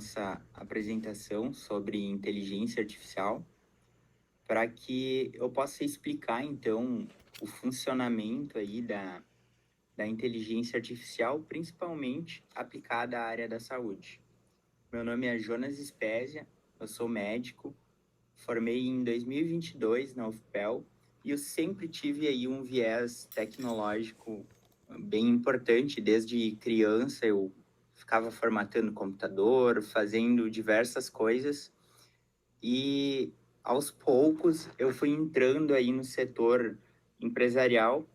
nossa apresentação sobre inteligência artificial, para que eu possa explicar, então, o funcionamento aí da inteligência artificial, principalmente aplicada à área da saúde. Meu nome é Jonas Spezia, eu sou médico, formei em 2022 na UFPEL e eu sempre tive aí um viés tecnológico bem importante. Desde criança eu ficava formatando computador, fazendo diversas coisas e aos poucos eu fui entrando aí no setor empresarial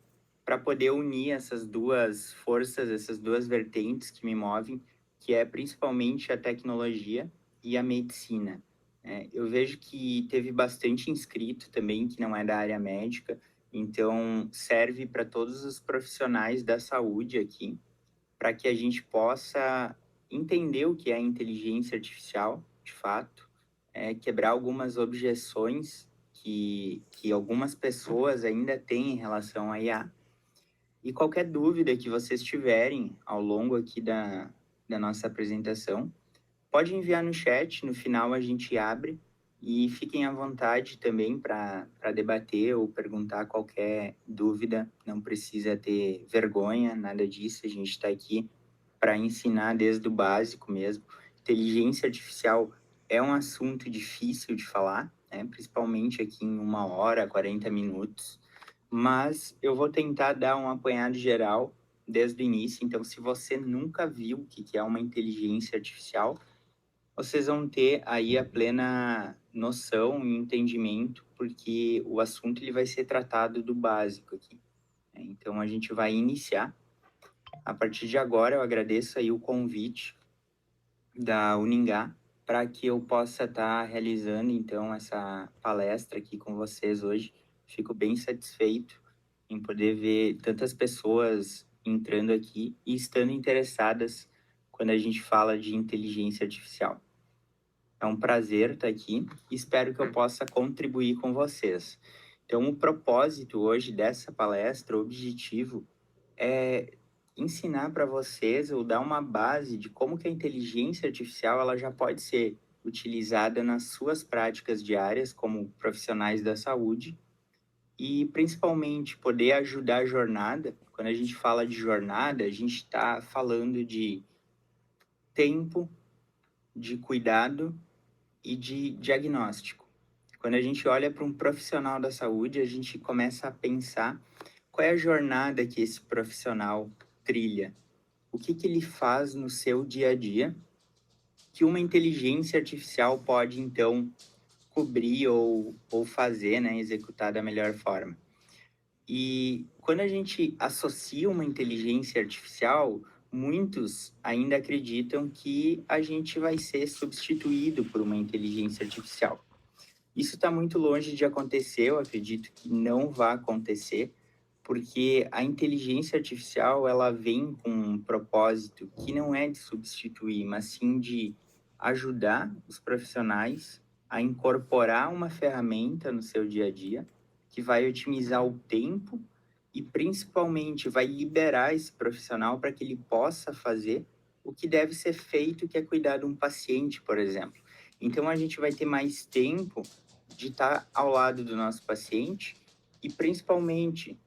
para poder unir essas duas forças, essas duas vertentes que me movem, que é principalmente a tecnologia e a medicina. Eu vejo que teve bastante inscrito também que não é da área médica, então serve para todos os profissionais da saúde aqui, para que a gente possa entender o que é inteligência artificial, de fato, quebrar algumas objeções que algumas pessoas ainda têm em relação à IA. E qualquer dúvida que vocês tiverem ao longo aqui da nossa apresentação, pode enviar no chat, no final a gente abre, e fiquem à vontade também para debater ou perguntar qualquer dúvida, não precisa ter vergonha, nada disso, a gente está aqui para ensinar desde o básico mesmo. Inteligência artificial é um assunto difícil de falar, né? Principalmente aqui em 1 hora, 40 minutos, mas eu vou tentar dar um apanhado geral desde o início. Então, se você nunca viu o que é uma inteligência artificial, vocês vão ter aí a plena noção e entendimento, porque o assunto ele vai ser tratado do básico aqui, né? Então, a gente vai iniciar. A partir de agora, eu agradeço aí o convite da Uningá para que eu possa estar realizando, então, essa palestra aqui com vocês hoje. Fico bem satisfeito em poder ver tantas pessoas entrando aqui e estando interessadas quando a gente fala de inteligência artificial. É um prazer estar aqui e espero que eu possa contribuir com vocês. Então, o propósito hoje dessa palestra, o objetivo, é ensinar para vocês ou dar uma base de como que a inteligência artificial ela já pode ser utilizada nas suas práticas diárias como profissionais da saúde e principalmente poder ajudar a jornada. Quando a gente fala de jornada, a gente está falando de tempo, de cuidado e de diagnóstico. Quando a gente olha para um profissional da saúde, a gente começa a pensar qual é a jornada que esse profissional trilha, o que ele faz no seu dia a dia, que uma inteligência artificial pode, então, cobrir ou fazer, né, executar da melhor forma. E quando a gente associa uma inteligência artificial, muitos ainda acreditam que a gente vai ser substituído por uma inteligência artificial. Isso está muito longe de acontecer, eu acredito que não vai acontecer, porque a inteligência artificial ela vem com um propósito que não é de substituir, mas sim de ajudar os profissionais a incorporar uma ferramenta no seu dia a dia que vai otimizar o tempo e principalmente vai liberar esse profissional para que ele possa fazer o que deve ser feito, que é cuidar de um paciente, por exemplo. Então a gente vai ter mais tempo de estar ao lado do nosso paciente e principalmente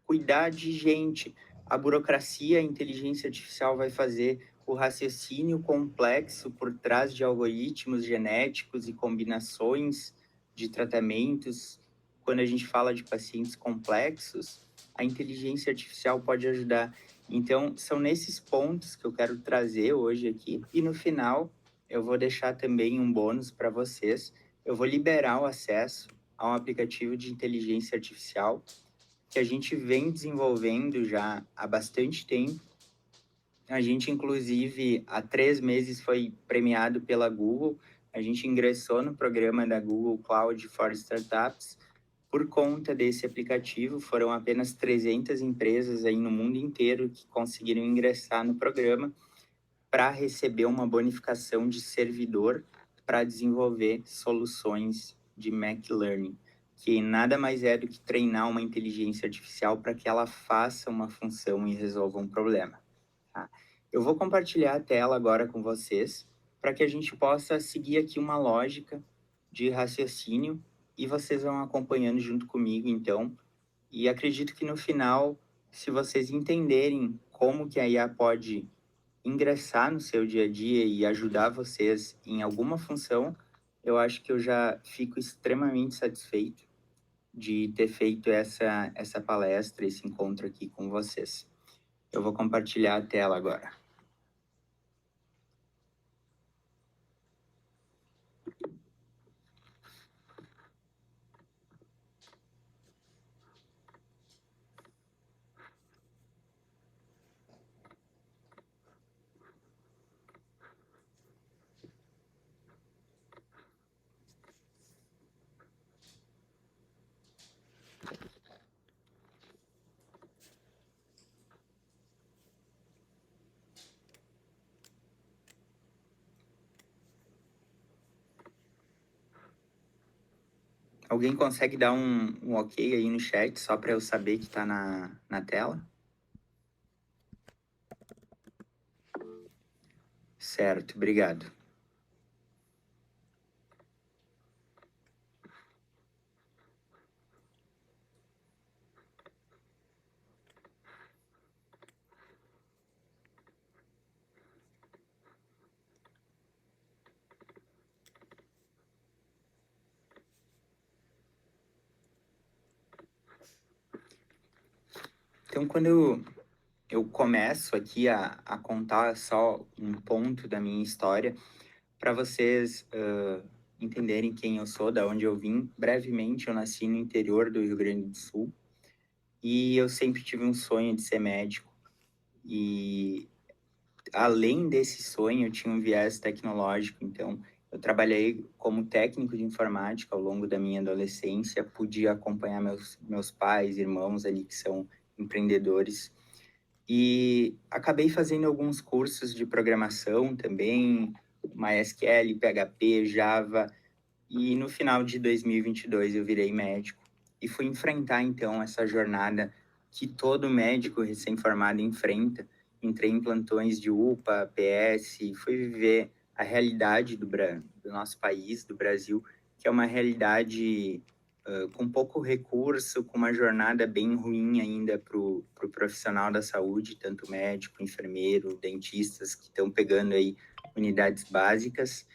cuidar de gente. A burocracia, a inteligência artificial vai fazer o raciocínio complexo por trás de algoritmos genéticos e combinações de tratamentos. Quando a gente fala de pacientes complexos, a inteligência artificial pode ajudar. Então, são nesses pontos que eu quero trazer hoje aqui. E no final, eu vou deixar também um bônus para vocês. Eu vou liberar o acesso a um aplicativo de inteligência artificial que a gente vem desenvolvendo já há bastante tempo. A gente, inclusive, há 3 meses foi premiado pela Google. A gente ingressou no programa da Google Cloud for Startups. Por conta desse aplicativo, foram apenas 300 empresas aí no mundo inteiro que conseguiram ingressar no programa para receber uma bonificação de servidor para desenvolver soluções de Mac Learning, que nada mais é do que treinar uma inteligência artificial para que ela faça uma função e resolva um problema. Tá? Eu vou compartilhar a tela agora com vocês para que a gente possa seguir aqui uma lógica de raciocínio e vocês vão acompanhando junto comigo, então. E acredito que no final, se vocês entenderem como que a IA pode ingressar no seu dia a dia e ajudar vocês em alguma função, eu acho que eu já fico extremamente satisfeito de ter feito essa palestra, esse encontro aqui com vocês. Eu vou compartilhar a tela agora. Alguém consegue dar um ok aí no chat, só para eu saber que está na tela? Certo, obrigado. Então, quando eu começo aqui a contar só um ponto da minha história, para vocês entenderem quem eu sou, da onde eu vim, brevemente eu nasci no interior do Rio Grande do Sul e eu sempre tive um sonho de ser médico. E além desse sonho, eu tinha um viés tecnológico, então eu trabalhei como técnico de informática ao longo da minha adolescência, pude acompanhar meus pais, irmãos ali que são empreendedores e acabei fazendo alguns cursos de programação também, MySQL, PHP, Java, e no final de 2022 eu virei médico e fui enfrentar então essa jornada que todo médico recém-formado enfrenta. Entrei em plantões de UPA, PS, fui viver a realidade do nosso país, do Brasil, que é uma realidade com pouco recurso, com uma jornada bem ruim ainda para o profissional da saúde, tanto médico, enfermeiro, dentistas que estão pegando aí unidades básicas.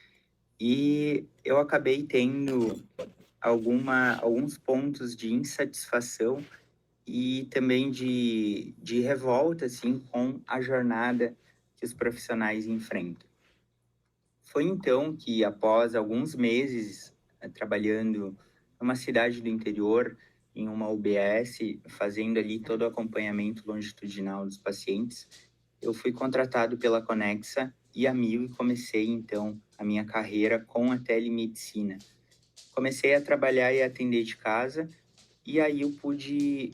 E eu acabei tendo alguns pontos de insatisfação e também de revolta, assim, com a jornada que os profissionais enfrentam. Foi então que, após alguns meses trabalhando numa cidade do interior, em uma UBS, fazendo ali todo o acompanhamento longitudinal dos pacientes, eu fui contratado pela Conexa e a Mil e comecei então a minha carreira com a telemedicina. Comecei a trabalhar e atender de casa e aí eu pude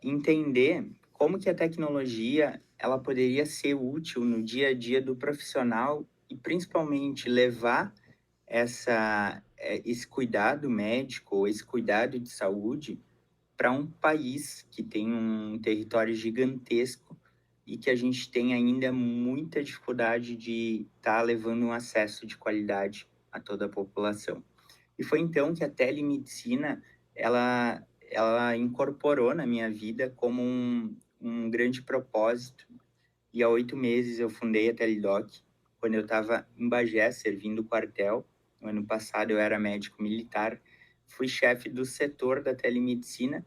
entender como que a tecnologia ela poderia ser útil no dia a dia do profissional e principalmente levar esse cuidado médico, esse cuidado de saúde para um país que tem um território gigantesco e que a gente tem ainda muita dificuldade de estar levando um acesso de qualidade a toda a população. E foi então que a telemedicina ela incorporou na minha vida como um grande propósito. E há 8 meses eu fundei a Teledoc, quando eu estava em Bagé, servindo o quartel. No ano passado eu era médico militar, fui chefe do setor da telemedicina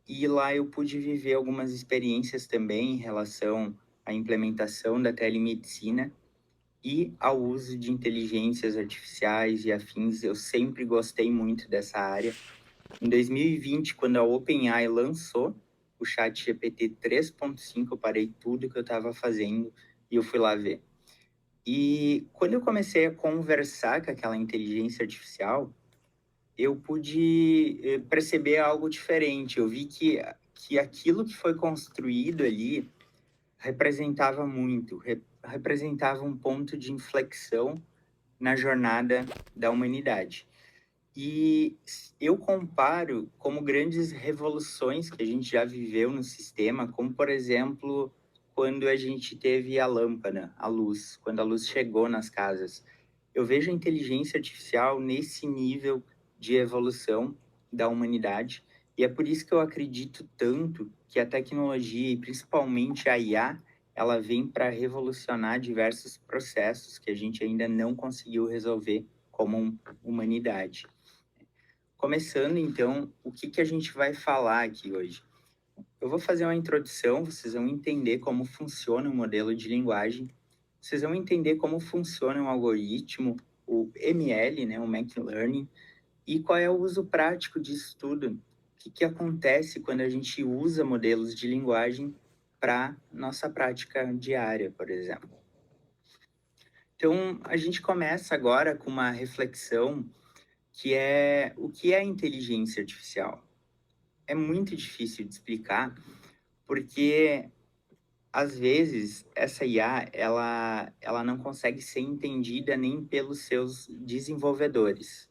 e lá eu pude viver algumas experiências também em relação à implementação da telemedicina e ao uso de inteligências artificiais e afins. Eu sempre gostei muito dessa área. Em 2020, quando a OpenAI lançou o ChatGPT 3.5, eu parei tudo que eu estava fazendo e eu fui lá ver. E quando eu comecei a conversar com aquela inteligência artificial, eu pude perceber algo diferente. Eu vi que aquilo que foi construído ali representava muito, representava um ponto de inflexão na jornada da humanidade. E eu comparo como grandes revoluções que a gente já viveu no sistema, como, por exemplo, quando a gente teve a lâmpada, a luz, quando a luz chegou nas casas. Eu vejo a inteligência artificial nesse nível de evolução da humanidade, e é por isso que eu acredito tanto que a tecnologia, e principalmente a IA, ela vem para revolucionar diversos processos que a gente ainda não conseguiu resolver como humanidade. Começando, então, o que a gente vai falar aqui hoje? Eu vou fazer uma introdução, vocês vão entender como funciona o modelo de linguagem, vocês vão entender como funciona um algoritmo, o ML, né, o Machine Learning, e qual é o uso prático disso tudo. O que acontece quando a gente usa modelos de linguagem para nossa prática diária, por exemplo. Então, a gente começa agora com uma reflexão que é o que é inteligência artificial. É muito difícil de explicar, porque às vezes essa IA ela não consegue ser entendida nem pelos seus desenvolvedores.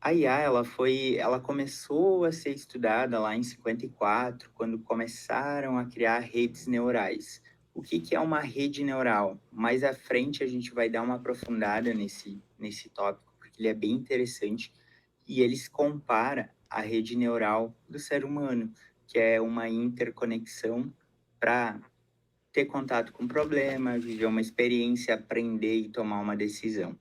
A IA ela começou a ser estudada lá em 54, quando começaram a criar redes neurais. O que é uma rede neural? Mais à frente a gente vai dar uma aprofundada nesse tópico, porque ele é bem interessante e ele se compara à rede neural do ser humano, que é uma interconexão para ter contato com o problema, viver uma experiência, aprender e tomar uma decisão.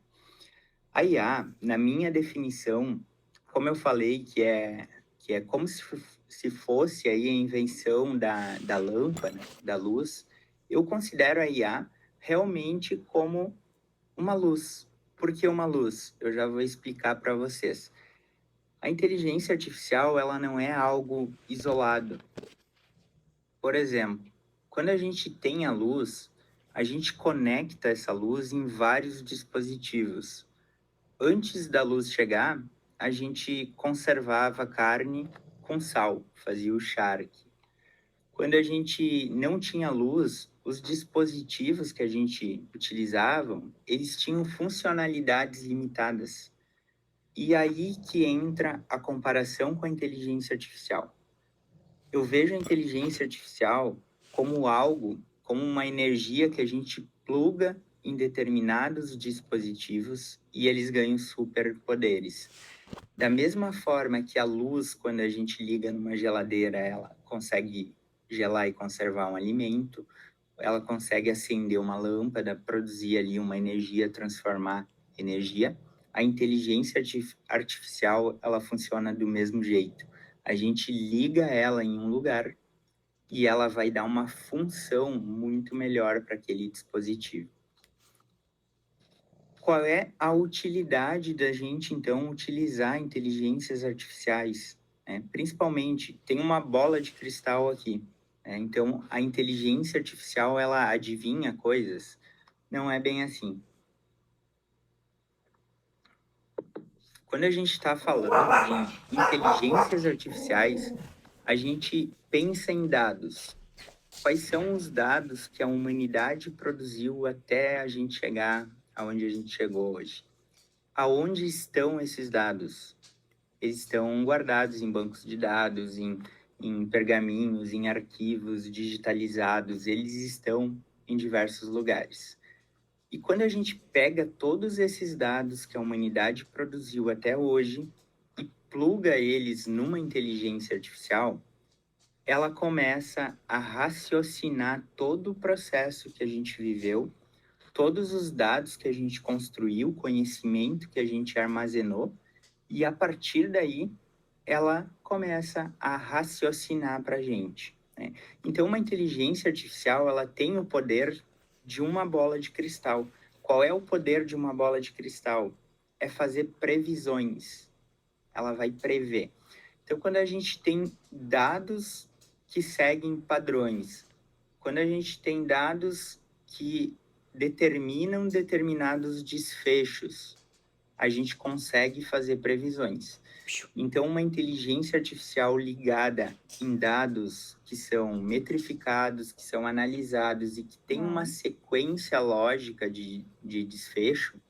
A IA, na minha definição, como eu falei, que é como se fosse aí a invenção da lâmpada, da luz, eu considero a IA realmente como uma luz. Por que uma luz? Eu já vou explicar para vocês. A inteligência artificial, ela não é algo isolado. Por exemplo, quando a gente tem a luz, a gente conecta essa luz em vários dispositivos. Antes da luz chegar, a gente conservava carne com sal, fazia o charque. Quando a gente não tinha luz, os dispositivos que a gente utilizava, eles tinham funcionalidades limitadas. E aí que entra a comparação com a inteligência artificial. Eu vejo a inteligência artificial como algo, como uma energia que a gente pluga em determinados dispositivos e eles ganham superpoderes. Da mesma forma que a luz, quando a gente liga numa geladeira, ela consegue gelar e conservar um alimento, ela consegue acender uma lâmpada, produzir ali uma energia, transformar energia. A inteligência artificial, ela funciona do mesmo jeito. A gente liga ela em um lugar e ela vai dar uma função muito melhor para aquele dispositivo. Qual é a utilidade da gente, então, utilizar inteligências artificiais? Principalmente, tem uma bola de cristal aqui. Então, a inteligência artificial, ela adivinha coisas? Não é bem assim. Quando a gente está falando de inteligências artificiais, a gente pensa em dados. Quais são os dados que a humanidade produziu até a gente chegar aonde a gente chegou hoje? Aonde estão esses dados? Eles estão guardados em bancos de dados, em pergaminhos, em arquivos digitalizados, eles estão em diversos lugares. E quando a gente pega todos esses dados que a humanidade produziu até hoje e pluga eles numa inteligência artificial, ela começa a raciocinar todo o processo que a gente viveu, todos os dados que a gente construiu, conhecimento que a gente armazenou, e a partir daí ela começa a raciocinar para a gente. Então, uma inteligência artificial ela tem o poder de uma bola de cristal. Qual é o poder de uma bola de cristal? É fazer previsões. Ela vai prever. Então, quando a gente tem dados que seguem padrões, quando a gente tem dados que determinam determinados desfechos, a gente consegue fazer previsões. Então, uma inteligência artificial ligada em dados que são metrificados, que são analisados e que tem uma sequência lógica de desfecho,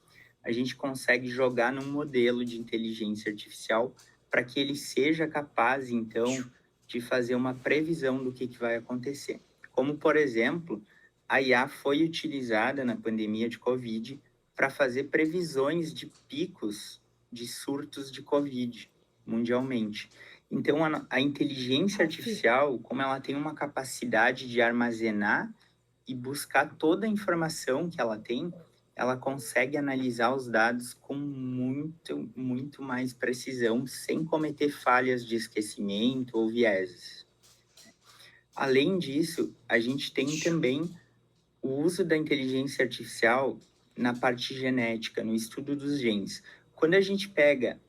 a gente consegue jogar num modelo de inteligência artificial para que ele seja capaz, então, de fazer uma previsão do que vai acontecer. Como, por exemplo, a IA foi utilizada na pandemia de Covid para fazer previsões de picos de surtos de Covid mundialmente. Então, a inteligência artificial, como ela tem uma capacidade de armazenar e buscar toda a informação que ela tem, ela consegue analisar os dados com muito mais precisão, sem cometer falhas de esquecimento ou vieses. Além disso, a gente tem também o uso da inteligência artificial na parte genética, no estudo dos genes. Quando a gente pega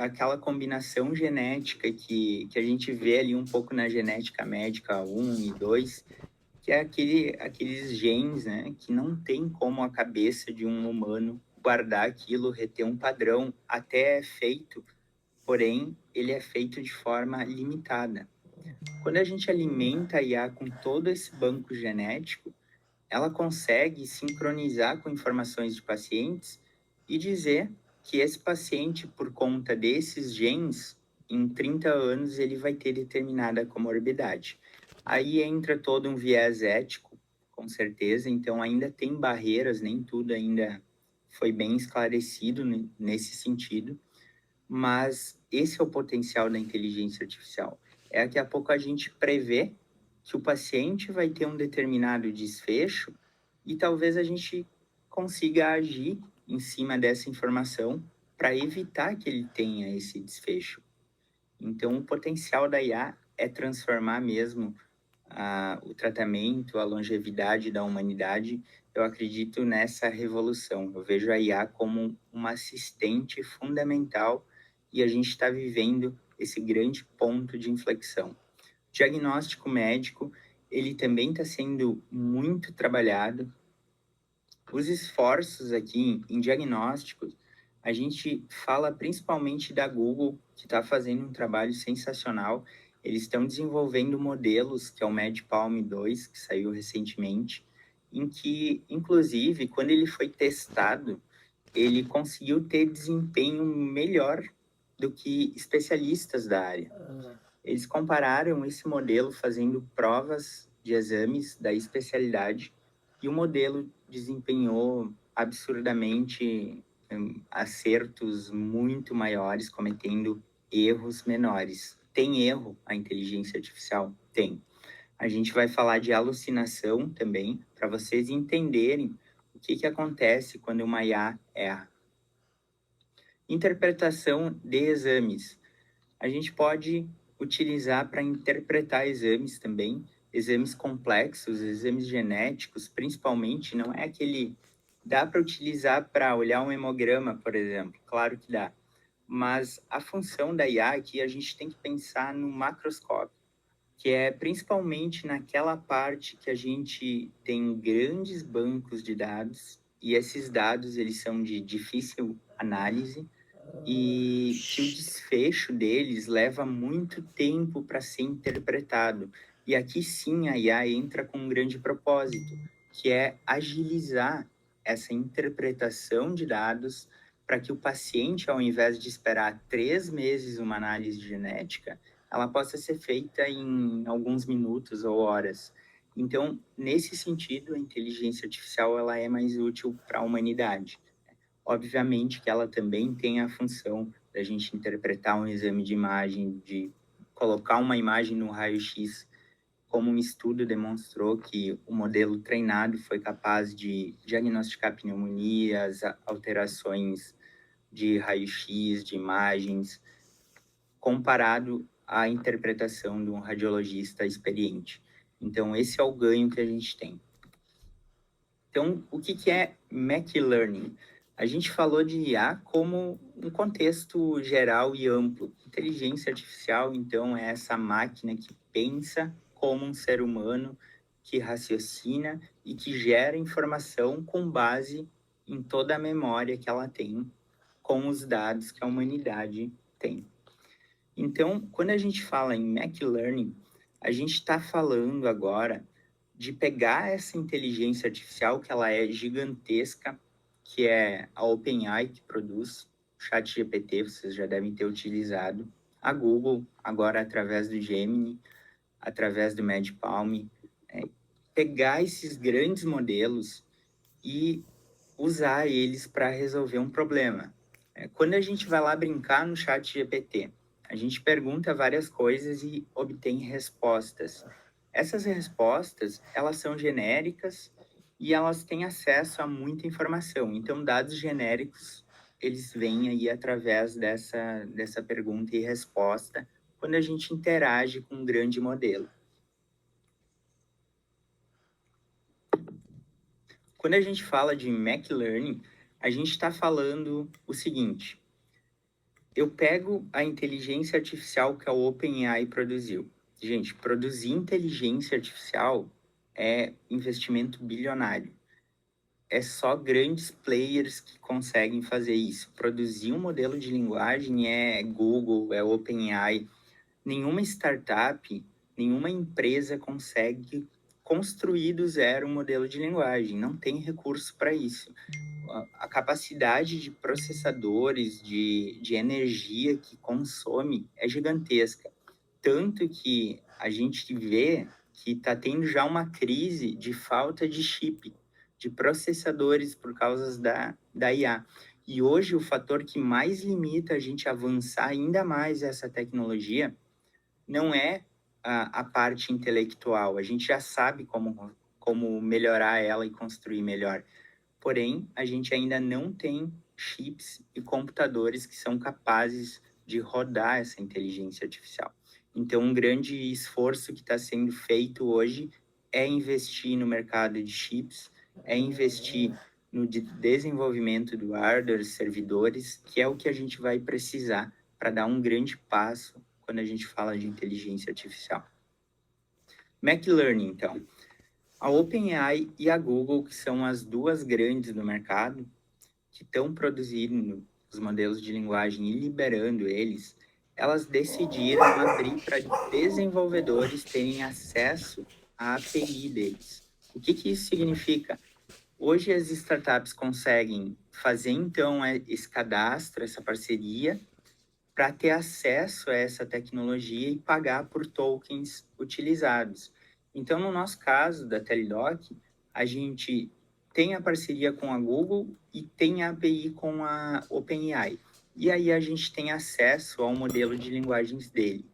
aquela combinação genética que a gente vê ali um pouco na genética médica 1 e 2, que é aqueles genes, né, que não tem como a cabeça de um humano guardar aquilo, reter um padrão, até é feito, porém, ele é feito de forma limitada. Quando a gente alimenta a IA com todo esse banco genético, ela consegue sincronizar com informações de pacientes e dizer que esse paciente, por conta desses genes, em 30 anos ele vai ter determinada comorbidade. Aí entra todo um viés ético, com certeza, então ainda tem barreiras, nem tudo ainda foi bem esclarecido nesse sentido, mas esse é o potencial da inteligência artificial. É daqui a pouco a gente prevê que o paciente vai ter um determinado desfecho e talvez a gente consiga agir em cima dessa informação para evitar que ele tenha esse desfecho. Então, o potencial da IA é transformar mesmo o tratamento, a longevidade da humanidade. Eu acredito nessa revolução. Eu vejo a IA como uma assistente fundamental e a gente está vivendo esse grande ponto de inflexão. O diagnóstico médico, ele também está sendo muito trabalhado. Os esforços aqui em diagnósticos, a gente fala principalmente da Google, que está fazendo um trabalho sensacional. Eles estão desenvolvendo modelos, que é o MedPalm 2, que saiu recentemente, em que, inclusive, quando ele foi testado, ele conseguiu ter desempenho melhor do que especialistas da área. Eles compararam esse modelo fazendo provas de exames da especialidade e o modelo desempenhou absurdamente acertos muito maiores, cometendo erros menores. Tem erro a inteligência artificial? Tem. A gente vai falar de alucinação também, para vocês entenderem o que acontece quando uma IA erra. Interpretação de exames. A gente pode utilizar para interpretar exames também, exames complexos, exames genéticos, principalmente, não é aquele... Dá para utilizar para olhar um hemograma, por exemplo, claro que dá. Mas a função da IA aqui, a gente tem que pensar no macroscópio, que é principalmente naquela parte que a gente tem grandes bancos de dados, e esses dados eles são de difícil análise, e que o desfecho deles leva muito tempo para ser interpretado. E aqui sim a IA entra com um grande propósito, que é agilizar essa interpretação de dados para que o paciente, ao invés de esperar 3 meses uma análise genética, ela possa ser feita em alguns minutos ou horas. Então, nesse sentido, a inteligência artificial ela é mais útil para a humanidade. Obviamente que ela também tem a função da gente interpretar um exame de imagem, de colocar uma imagem no raio-x, como um estudo demonstrou que o modelo treinado foi capaz de diagnosticar pneumonias, alterações de raio-x, de imagens, comparado à interpretação de um radiologista experiente. Então, esse é o ganho que a gente tem. Então, o que é Mach-Learning? A gente falou de IA como um contexto geral e amplo. Inteligência artificial, então, é essa máquina que pensa como um ser humano, que raciocina e que gera informação com base em toda a memória que ela tem, com os dados que a humanidade tem. Então, quando a gente fala em Mach-Learning, a gente está falando agora de pegar essa inteligência artificial, que ela é gigantesca, que é a OpenAI que produz, o ChatGPT, vocês já devem ter utilizado, a Google, agora através do Gemini, através do MedPalm, pegar esses grandes modelos e usar eles para resolver um problema. Quando a gente vai lá brincar no chat GPT, a gente pergunta várias coisas e obtém respostas. Essas respostas, elas são genéricas e elas têm acesso a muita informação. Então, dados genéricos, eles vêm aí através dessa pergunta e resposta quando a gente interage com um grande modelo. Quando a gente fala de Mach-Learning, a gente está falando o seguinte: eu pego a inteligência artificial que a OpenAI produziu. Gente, produzir inteligência artificial é investimento bilionário. É só grandes players que conseguem fazer isso. Produzir um modelo de linguagem é Google, é OpenAI. Nenhuma startup, nenhuma empresa consegue construir do zero um modelo de linguagem. Não tem recurso para isso. A capacidade de processadores, de energia que consome é gigantesca. Tanto que a gente vê que está tendo já uma crise de falta de chip, de processadores por causa da IA. E hoje o fator que mais limita a gente avançar ainda mais essa tecnologia não é a parte intelectual. A gente já sabe como melhorar ela e construir melhor. Porém, a gente ainda não tem chips e computadores que são capazes de rodar essa inteligência artificial. Então, um grande esforço que está sendo feito hoje é investir no mercado de chips, é investir no desenvolvimento do hardware, servidores, que é o que a gente vai precisar para dar um grande passo quando a gente fala de inteligência artificial. Mach-Learning, então. A OpenAI e a Google, que são as duas grandes do mercado, que estão produzindo os modelos de linguagem e liberando eles, elas decidiram abrir para desenvolvedores terem acesso à API deles. O que isso significa? Hoje as startups conseguem fazer, então, esse cadastro, essa parceria, para ter acesso a essa tecnologia e pagar por tokens utilizados. Então, no nosso caso, da Telidoc, a gente tem a parceria com a Google e tem a API com a OpenAI. E aí a gente tem acesso ao modelo de linguagens dele.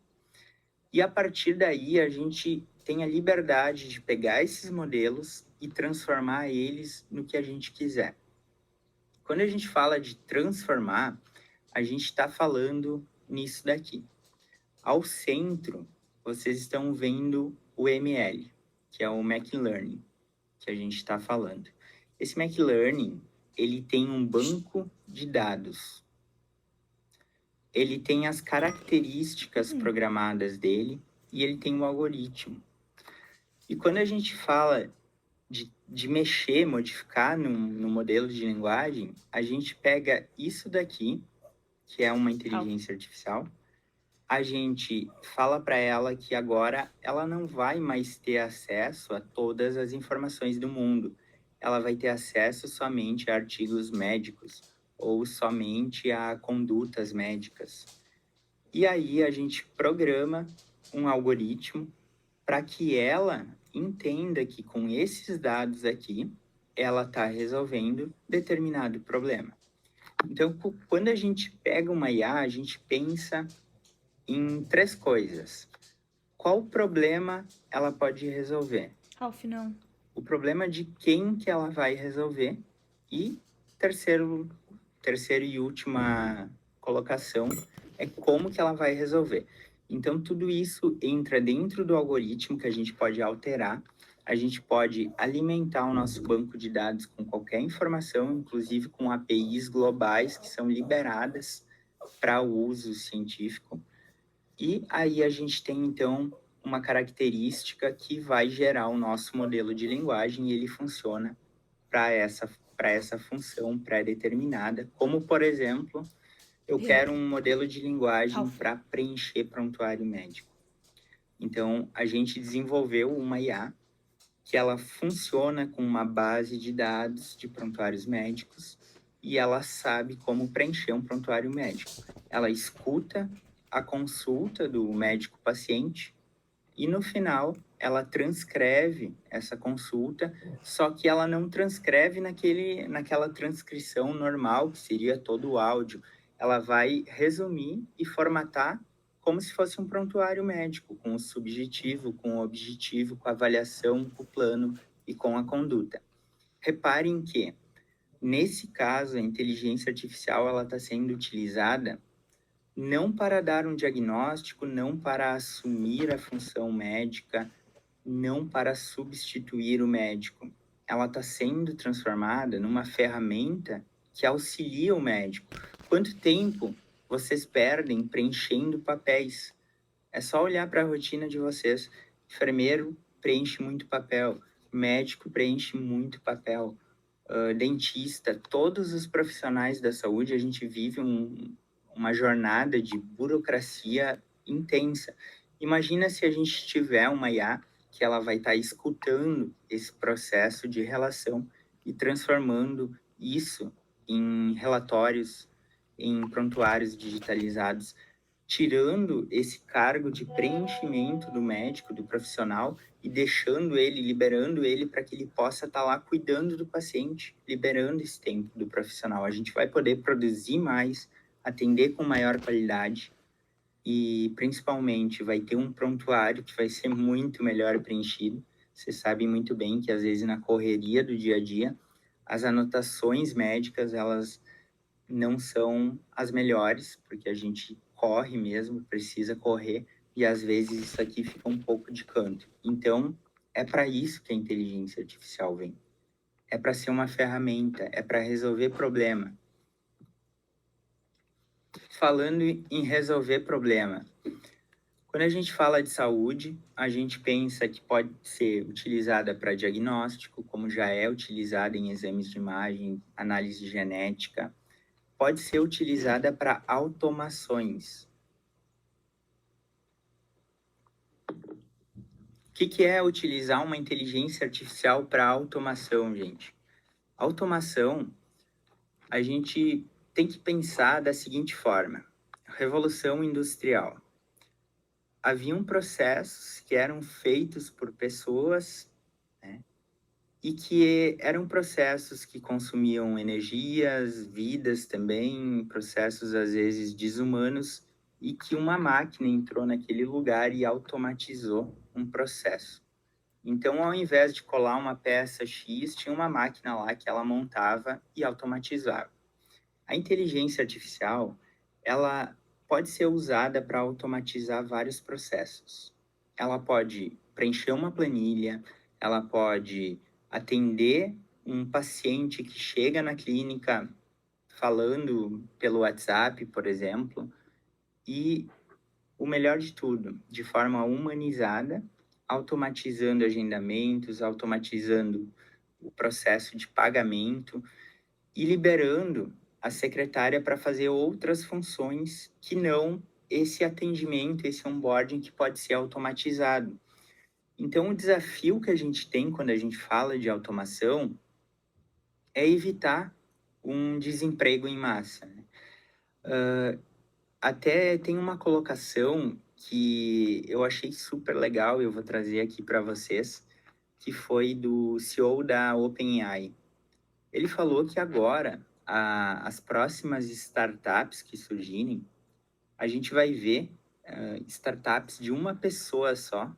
E a partir daí a gente tem a liberdade de pegar esses modelos e transformar eles no que a gente quiser. Quando a gente fala de transformar, a gente está falando nisso daqui. Ao centro, vocês estão vendo o ML, que é o Mach-Learning, que a gente está falando. Esse Mach-Learning, ele tem um banco de dados. Ele tem as características programadas dele e ele tem um algoritmo. E quando a gente fala de mexer, modificar no modelo de linguagem, a gente pega isso daqui, que é uma inteligência artificial, a gente fala para ela que agora ela não vai mais ter acesso a todas as informações do mundo. Ela vai ter acesso somente a artigos médicos ou somente a condutas médicas. E aí a gente programa um algoritmo para que ela entenda que com esses dados aqui, ela está resolvendo determinado problema. Então, quando a gente pega uma IA, a gente pensa em três coisas. Qual problema ela pode resolver? Ralph, não. O problema de quem que ela vai resolver. E terceiro e última colocação é como que ela vai resolver. Então, tudo isso entra dentro do algoritmo que a gente pode alterar. A gente pode alimentar o nosso banco de dados com qualquer informação, inclusive com APIs globais que são liberadas para o uso científico. E aí a gente tem, então, uma característica que vai gerar o nosso modelo de linguagem e ele funciona para essa função pré-determinada, como, por exemplo, eu quero um modelo de linguagem para preencher prontuário médico. Então, a gente desenvolveu uma IA que ela funciona com uma base de dados de prontuários médicos e ela sabe como preencher um prontuário médico. Ela escuta a consulta do médico-paciente E no final, ela transcreve essa consulta, só que ela não transcreve naquela transcrição normal, que seria todo o áudio. Ela vai resumir e formatar como se fosse um prontuário médico, com o subjetivo, com o objetivo, com a avaliação, com o plano e com a conduta. Reparem que, nesse caso, a inteligência artificial ela está sendo utilizada não para dar um diagnóstico, não para assumir a função médica, não para substituir o médico. Ela está sendo transformada numa ferramenta que auxilia o médico. Quanto tempo vocês perdem preenchendo papéis? É só olhar para a rotina de vocês. Enfermeiro preenche muito papel, médico preenche muito papel, dentista, todos os profissionais da saúde, a gente vive uma jornada de burocracia intensa. Imagina se a gente tiver uma IA que ela vai estar escutando esse processo de relação e transformando isso em relatórios, em prontuários digitalizados, tirando esse cargo de preenchimento do médico, do profissional, e deixando ele, liberando ele para que ele possa estar lá cuidando do paciente, liberando esse tempo do profissional. A gente vai poder produzir mais, atender com maior qualidade e, principalmente, vai ter um prontuário que vai ser muito melhor preenchido. Você sabe muito bem que, às vezes, na correria do dia a dia, as anotações médicas, elas não são as melhores, porque a gente corre mesmo, precisa correr, e às vezes isso aqui fica um pouco de canto. Então, é para isso que a inteligência artificial vem. É para ser uma ferramenta, é para resolver problema. Falando em resolver problema, quando a gente fala de saúde, a gente pensa que pode ser utilizada para diagnóstico, como já é utilizada em exames de imagem, análise genética, pode ser utilizada para automações. O que é utilizar uma inteligência artificial para automação, gente? Automação, a gente tem que pensar da seguinte forma: Revolução Industrial. Haviam processos que eram feitos por pessoas, né, e que eram processos que consumiam energias, vidas também, processos às vezes desumanos, e que uma máquina entrou naquele lugar e automatizou um processo. Então, ao invés de colar uma peça X, tinha uma máquina lá que ela montava e automatizava. A inteligência artificial, ela pode ser usada para automatizar vários processos. Ela pode preencher uma planilha, ela pode atender um paciente que chega na clínica falando pelo WhatsApp, por exemplo, e o melhor de tudo, de forma humanizada, automatizando agendamentos, automatizando o processo de pagamento e liberando a secretária para fazer outras funções que não esse atendimento, esse onboarding que pode ser automatizado. Então, o desafio que a gente tem quando a gente fala de automação é evitar um desemprego em massa, né? Até tem uma colocação que eu achei super legal, eu vou trazer aqui para vocês, que foi do CEO da OpenAI. Ele falou que agora, as próximas startups que surgirem, a gente vai ver startups de uma pessoa só,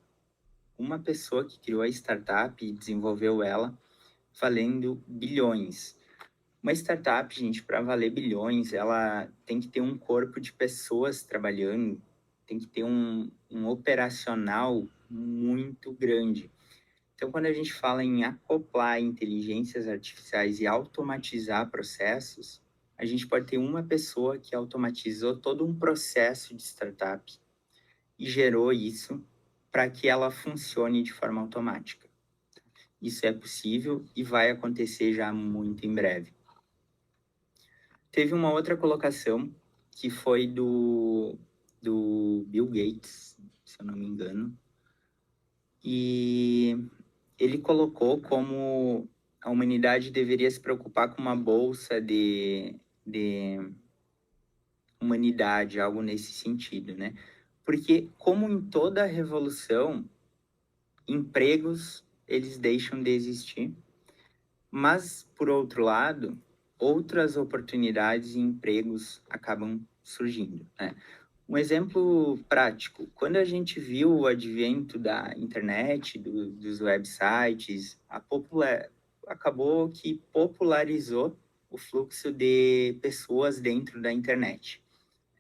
uma pessoa que criou a startup e desenvolveu ela, valendo bilhões. Uma startup, gente, para valer bilhões, ela tem que ter um corpo de pessoas trabalhando, tem que ter um operacional muito grande. Então, quando a gente fala em acoplar inteligências artificiais e automatizar processos, a gente pode ter uma pessoa que automatizou todo um processo de startup e gerou isso para que ela funcione de forma automática. Isso é possível e vai acontecer já muito em breve. Teve uma outra colocação que foi do Bill Gates, se eu não me engano, e ele colocou como a humanidade deveria se preocupar com uma bolsa de humanidade, algo nesse sentido, né? Porque, como em toda revolução, empregos, eles deixam de existir, mas, por outro lado, outras oportunidades e empregos acabam surgindo, né? Um exemplo prático, quando a gente viu o advento da internet, dos websites, acabou que popularizou o fluxo de pessoas dentro da internet.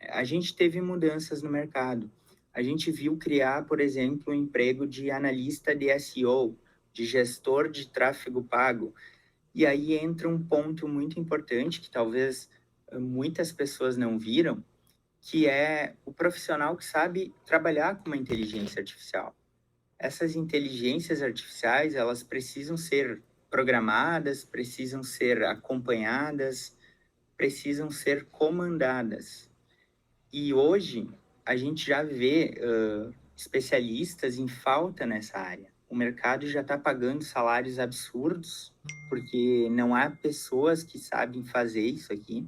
A gente teve mudanças no mercado. A gente viu criar, por exemplo, o emprego de analista de SEO, de gestor de tráfego pago. E aí entra um ponto muito importante que talvez muitas pessoas não viram, que é o profissional que sabe trabalhar com uma inteligência artificial. Essas inteligências artificiais, elas precisam ser programadas, precisam ser acompanhadas, precisam ser comandadas. E hoje a gente já vê especialistas em falta nessa área. O mercado já está pagando salários absurdos, porque não há pessoas que sabem fazer isso aqui.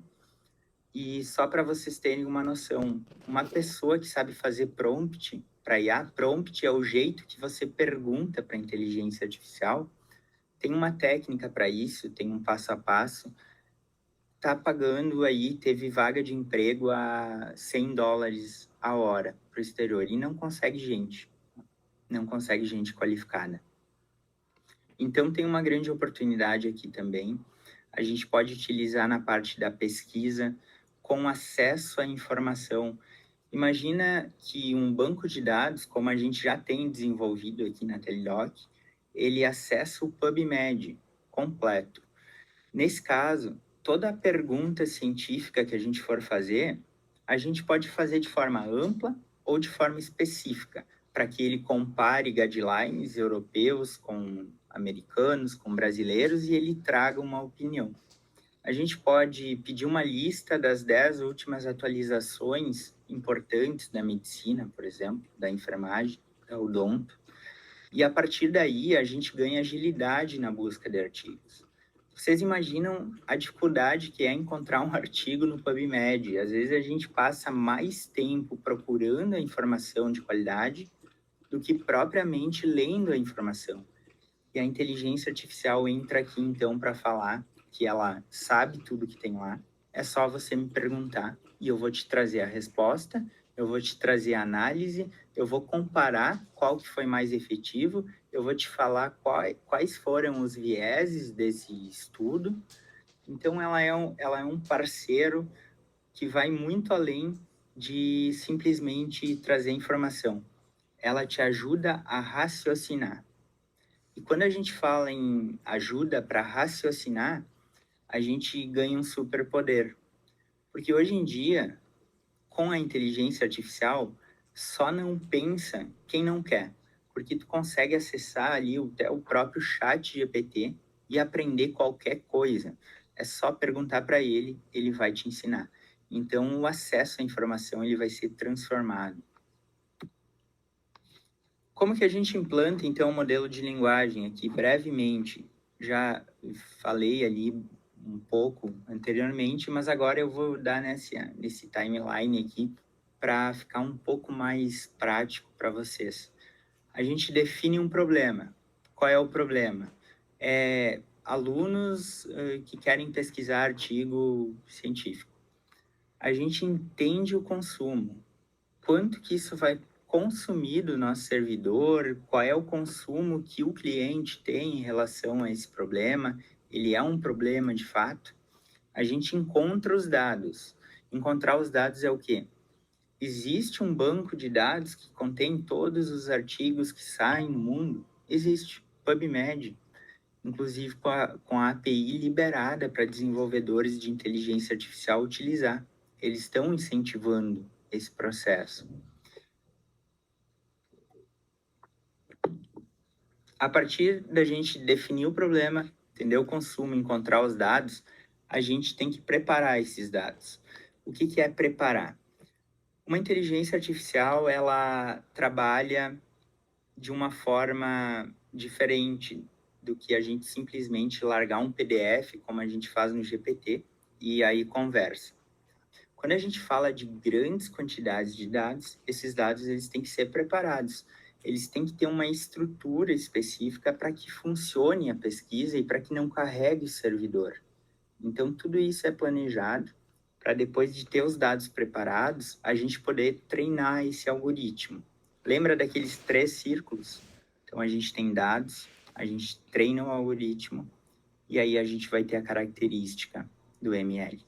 E só para vocês terem uma noção, uma pessoa que sabe fazer prompt para IA, prompt é o jeito que você pergunta para a inteligência artificial. Tem uma técnica para isso, tem um passo a passo. Tá pagando aí, teve vaga de emprego a $100 a hora para o exterior e não consegue gente qualificada. Então tem uma grande oportunidade aqui também. A gente pode utilizar na parte da pesquisa com acesso à informação. Imagina que um banco de dados, como a gente já tem desenvolvido aqui na Telidoc, ele acessa o PubMed completo. Nesse caso, toda a pergunta científica que a gente for fazer, a gente pode fazer de forma ampla ou de forma específica, para que ele compare guidelines europeus com americanos, com brasileiros, e ele traga uma opinião. A gente pode pedir uma lista das 10 últimas atualizações importantes da medicina, por exemplo, da enfermagem, da odonto, e a partir daí a gente ganha agilidade na busca de artigos. Vocês imaginam a dificuldade que é encontrar um artigo no PubMed? Às vezes a gente passa mais tempo procurando a informação de qualidade do que propriamente lendo a informação. E a inteligência artificial entra aqui, então, para falar que ela sabe tudo que tem lá. É só você me perguntar e eu vou te trazer a resposta, eu vou te trazer a análise, eu vou comparar qual que foi mais efetivo, eu vou te falar quais foram os vieses desse estudo. Então, ela é um parceiro que vai muito além de simplesmente trazer informação. Ela te ajuda a raciocinar. E quando a gente fala em ajuda para raciocinar, a gente ganha um superpoder. Porque hoje em dia, com a inteligência artificial, só não pensa quem não quer. Porque tu consegue acessar ali até o próprio chat GPT e aprender qualquer coisa. É só perguntar para ele, ele vai te ensinar. Então, o acesso à informação ele vai ser transformado. Como que a gente implanta, então, o modelo de linguagem aqui? Brevemente, falei ali um pouco anteriormente, mas agora eu vou dar nesse timeline aqui para ficar um pouco mais prático para vocês. A gente define um problema. Qual é o problema? Alunos que querem pesquisar artigo científico. A gente entende o consumo. Quanto que isso vai consumir do nosso servidor, qual é o consumo que o cliente tem em relação a esse problema, ele é um problema de fato. A gente encontra os dados. Encontrar os dados é o quê? Existe um banco de dados que contém todos os artigos que saem no mundo? Existe, PubMed, inclusive com a API liberada para desenvolvedores de inteligência artificial utilizar. Eles estão incentivando esse processo. A partir da gente definir o problema, entender o consumo, encontrar os dados, a gente tem que preparar esses dados. O que é preparar? Uma inteligência artificial, ela trabalha de uma forma diferente do que a gente simplesmente largar um PDF, como a gente faz no GPT, e aí conversa. Quando a gente fala de grandes quantidades de dados, esses dados eles têm que ser preparados. Eles têm que ter uma estrutura específica para que funcione a pesquisa e para que não carregue o servidor. Então, tudo isso é planejado para depois de ter os dados preparados, a gente poder treinar esse algoritmo. Lembra daqueles 3 círculos? Então, a gente tem dados, a gente treina o algoritmo e aí a gente vai ter a característica do ML.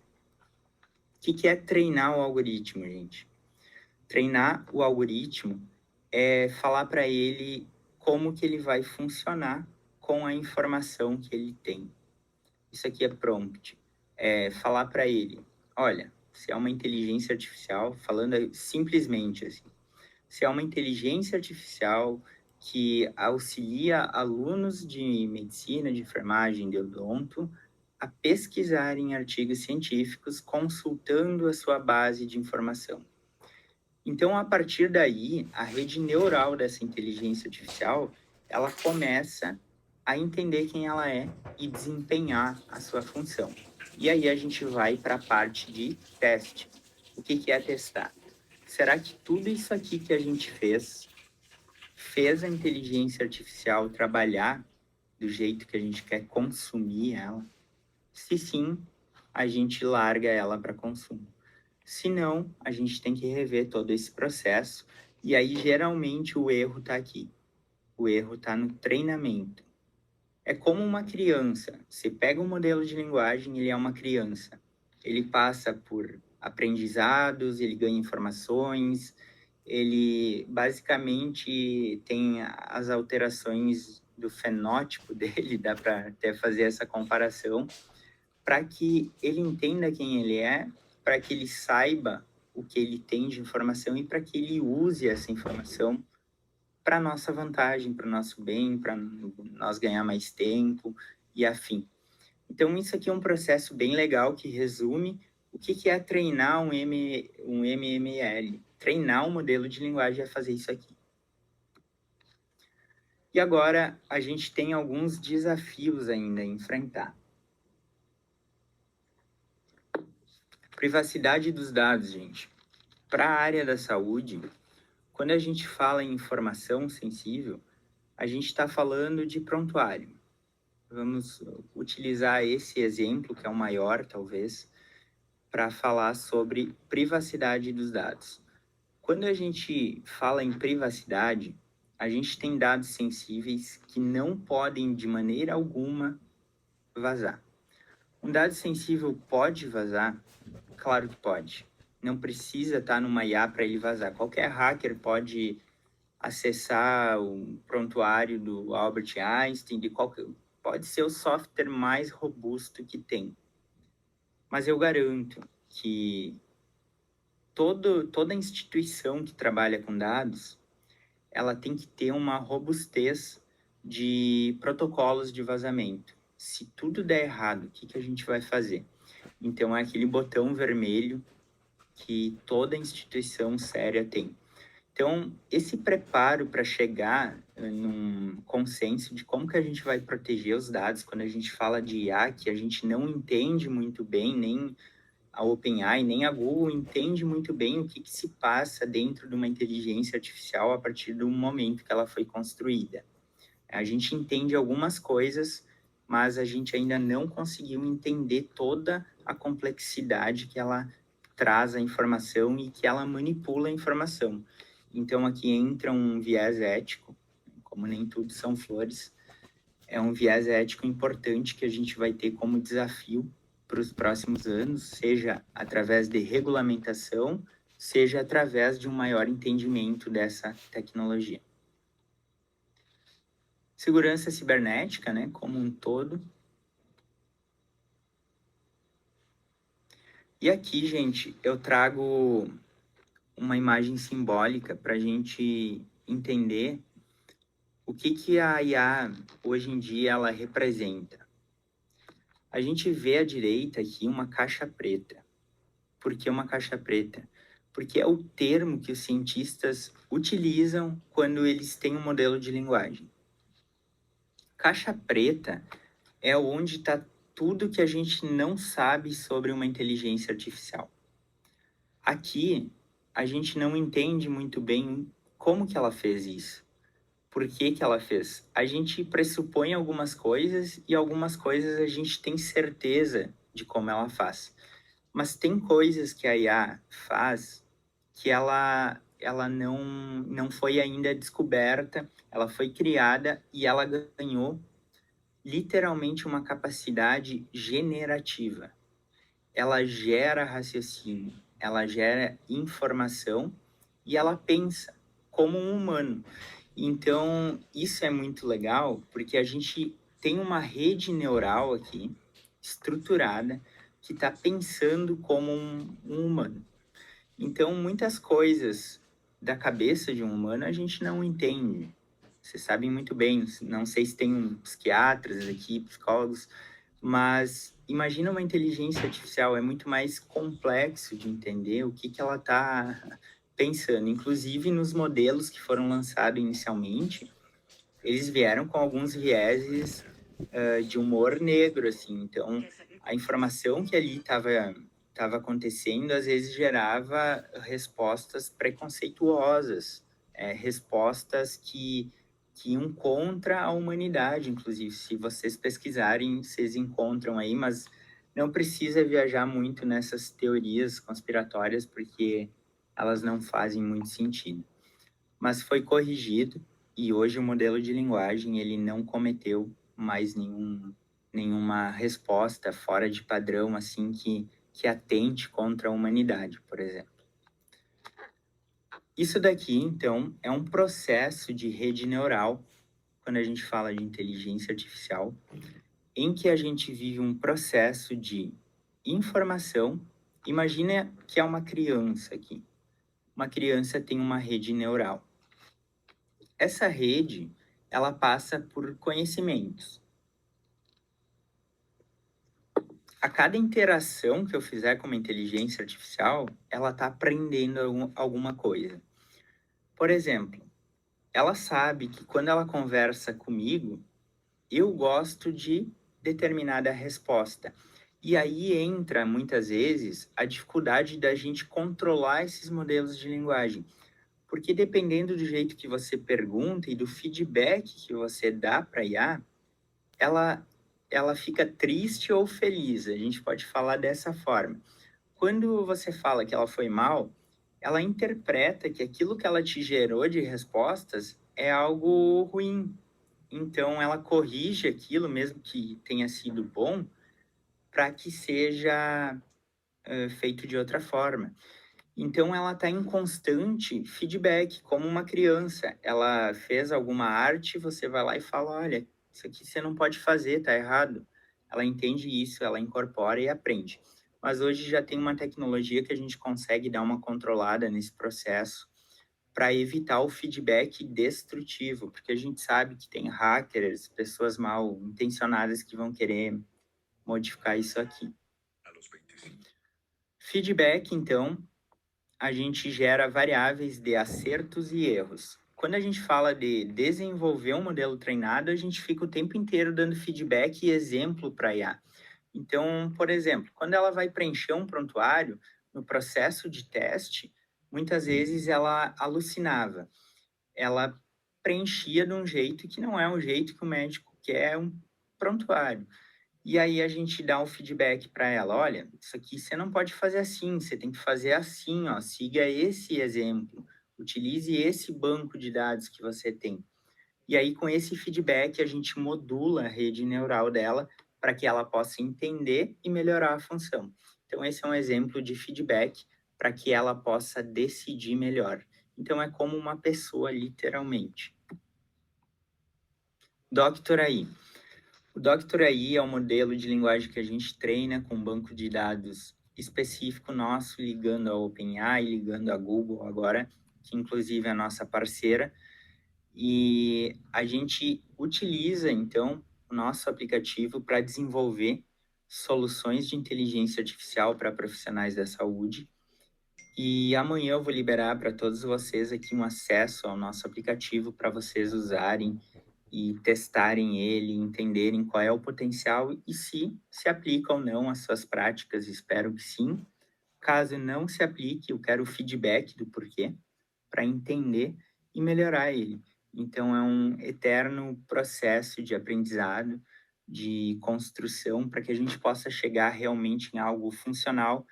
O que é treinar o algoritmo, gente? Treinar o algoritmo é falar para ele como que ele vai funcionar com a informação que ele tem. Isso aqui é prompt. É falar para ele, olha, se é uma inteligência artificial, falando simplesmente assim, se é uma inteligência artificial que auxilia alunos de medicina, de enfermagem, de odonto, a pesquisar em artigos científicos consultando a sua base de informação. Então, a partir daí, a rede neural dessa inteligência artificial, ela começa a entender quem ela é e desempenhar a sua função. E aí a gente vai para a parte de teste. O que é testar? Será que tudo isso aqui que a gente fez a inteligência artificial trabalhar do jeito que a gente quer consumir ela? Se sim, a gente larga ela para consumo. Se não, a gente tem que rever todo esse processo. E aí, geralmente, o erro está aqui. O erro está no treinamento. É como uma criança. Você pega um modelo de linguagem, ele é uma criança. Ele passa por aprendizados, ele ganha informações, ele basicamente tem as alterações do fenótipo dele, dá para até fazer essa comparação, para que ele entenda quem ele é, para que ele saiba o que ele tem de informação e para que ele use essa informação para nossa vantagem, para o nosso bem, para nós ganhar mais tempo e afim. Então, isso aqui é um processo bem legal que resume o que é treinar um MML. Treinar um modelo de linguagem é fazer isso aqui. E agora, a gente tem alguns desafios ainda a enfrentar. Privacidade dos dados, gente. Para a área da saúde, quando a gente fala em informação sensível, a gente está falando de prontuário. Vamos utilizar esse exemplo, que é o maior, talvez, para falar sobre privacidade dos dados. Quando a gente fala em privacidade, a gente tem dados sensíveis que não podem, de maneira alguma, vazar. Um dado sensível pode vazar? Claro que pode. Não precisa estar numa IA para ele vazar. Qualquer hacker pode acessar o prontuário do Albert Einstein, pode ser o software mais robusto que tem. Mas eu garanto que toda instituição que trabalha com dados, ela tem que ter uma robustez de protocolos de vazamento. Se tudo der errado, o que a gente vai fazer? Então, é aquele botão vermelho que toda instituição séria tem. Então, esse preparo para chegar num consenso de como que a gente vai proteger os dados quando a gente fala de IA, que a gente não entende muito bem, nem a OpenAI, nem a Google entende muito bem o que se passa dentro de uma inteligência artificial a partir do momento que ela foi construída. A gente entende algumas coisas, mas a gente ainda não conseguiu entender toda a complexidade que ela traz a informação e que ela manipula a informação. Então, aqui entra um viés ético, como nem tudo são flores, é um viés ético importante que a gente vai ter como desafio para os próximos anos, seja através de regulamentação, seja através de um maior entendimento dessa tecnologia. Segurança cibernética, né, como um todo. E aqui, gente, eu trago uma imagem simbólica para a gente entender o que a IA, hoje em dia, ela representa. A gente vê à direita aqui uma caixa preta. Por que uma caixa preta? Porque é o termo que os cientistas utilizam quando eles têm um modelo de linguagem. Caixa preta é onde está tudo que a gente não sabe sobre uma inteligência artificial. Aqui, a gente não entende muito bem como que ela fez isso. Por que que ela fez? A gente pressupõe algumas coisas e algumas coisas a gente tem certeza de como ela faz. Mas tem coisas que a IA faz que ela não foi ainda descoberta, ela foi criada e ela ganhou literalmente uma capacidade generativa. Ela gera raciocínio, ela gera informação e ela pensa como um humano. Então, isso é muito legal porque a gente tem uma rede neural aqui, estruturada, que está pensando como um humano. Então, muitas coisas da cabeça de um humano a gente não entende. Vocês sabem muito bem, não sei se tem psiquiatras aqui, psicólogos, mas imagina uma inteligência artificial, é muito mais complexo de entender o que, que ela está pensando. Inclusive, nos modelos que foram lançados inicialmente, eles vieram com alguns vieses de humor negro, assim. Então, a informação que ali estava acontecendo, às vezes gerava respostas preconceituosas, respostas que iam contra a humanidade, inclusive. Se vocês pesquisarem, vocês encontram aí, mas não precisa viajar muito nessas teorias conspiratórias, porque elas não fazem muito sentido. Mas foi corrigido e hoje o modelo de linguagem ele não cometeu mais nenhuma resposta fora de padrão assim que atente contra a humanidade, por exemplo. Isso daqui, então, é um processo de rede neural, quando a gente fala de inteligência artificial, em que a gente vive um processo de informação. Imagina que é uma criança aqui. Uma criança tem uma rede neural. Essa rede, ela passa por conhecimentos. A cada interação que eu fizer com uma inteligência artificial, ela está aprendendo alguma coisa. Por exemplo, ela sabe que quando ela conversa comigo, eu gosto de determinada resposta. E aí entra, muitas vezes, a dificuldade da gente controlar esses modelos de linguagem. Porque dependendo do jeito que você pergunta e do feedback que você dá para a IA, ela, ela fica triste ou feliz. A gente pode falar dessa forma. Quando você fala que ela foi mal, ela interpreta que aquilo que ela te gerou de respostas é algo ruim. Então, ela corrige aquilo, mesmo que tenha sido bom, para que seja feito de outra forma. Então, ela está em constante feedback, como uma criança. Ela fez alguma arte, você vai lá e fala: olha, isso aqui você não pode fazer, tá errado. Ela entende isso, ela incorpora e aprende. Mas hoje já tem uma tecnologia que a gente consegue dar uma controlada nesse processo para evitar o feedback destrutivo, porque a gente sabe que tem hackers, pessoas mal intencionadas que vão querer modificar isso aqui. Feedback, então, a gente gera variáveis de acertos e erros. Quando a gente fala de desenvolver um modelo treinado, a gente fica o tempo inteiro dando feedback e exemplo para a IA. Então, por exemplo, quando ela vai preencher um prontuário, no processo de teste, muitas vezes ela alucinava. Ela preenchia de um jeito que não é um jeito que o médico quer um prontuário. E aí a gente dá um feedback para ela, olha, isso aqui você não pode fazer assim, você tem que fazer assim, ó, siga esse exemplo, utilize esse banco de dados que você tem. E aí com esse feedback a gente modula a rede neural dela para que ela possa entender e melhorar a função. Então esse é um exemplo de feedback para que ela possa decidir melhor. Então é como uma pessoa literalmente. Doctor AI. O Doctor AI é um modelo de linguagem que a gente treina com um banco de dados específico nosso, ligando a OpenAI, ligando a Google agora, que inclusive é a nossa parceira. E a gente utiliza, então, o nosso aplicativo para desenvolver soluções de inteligência artificial para profissionais da saúde. E amanhã eu vou liberar para todos vocês aqui um acesso ao nosso aplicativo para vocês usarem e testarem ele, entenderem qual é o potencial e se aplica ou não às suas práticas, espero que sim, Caso não se aplique, eu quero o feedback do porquê, para entender e melhorar ele. Então, é um eterno processo de aprendizado, de construção, para que a gente possa chegar realmente em algo funcional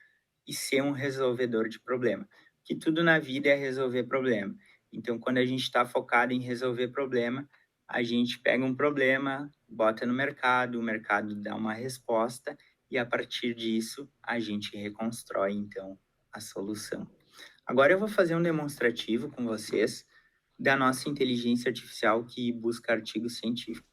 e ser um resolvedor de problema. Que tudo na vida é resolver problema. Então, quando a gente está focado em resolver problema, a gente pega um problema, bota no mercado, o mercado dá uma resposta e a partir disso a gente reconstrói então a solução. Agora eu vou fazer um demonstrativo com vocês da nossa inteligência artificial que busca artigos científicos.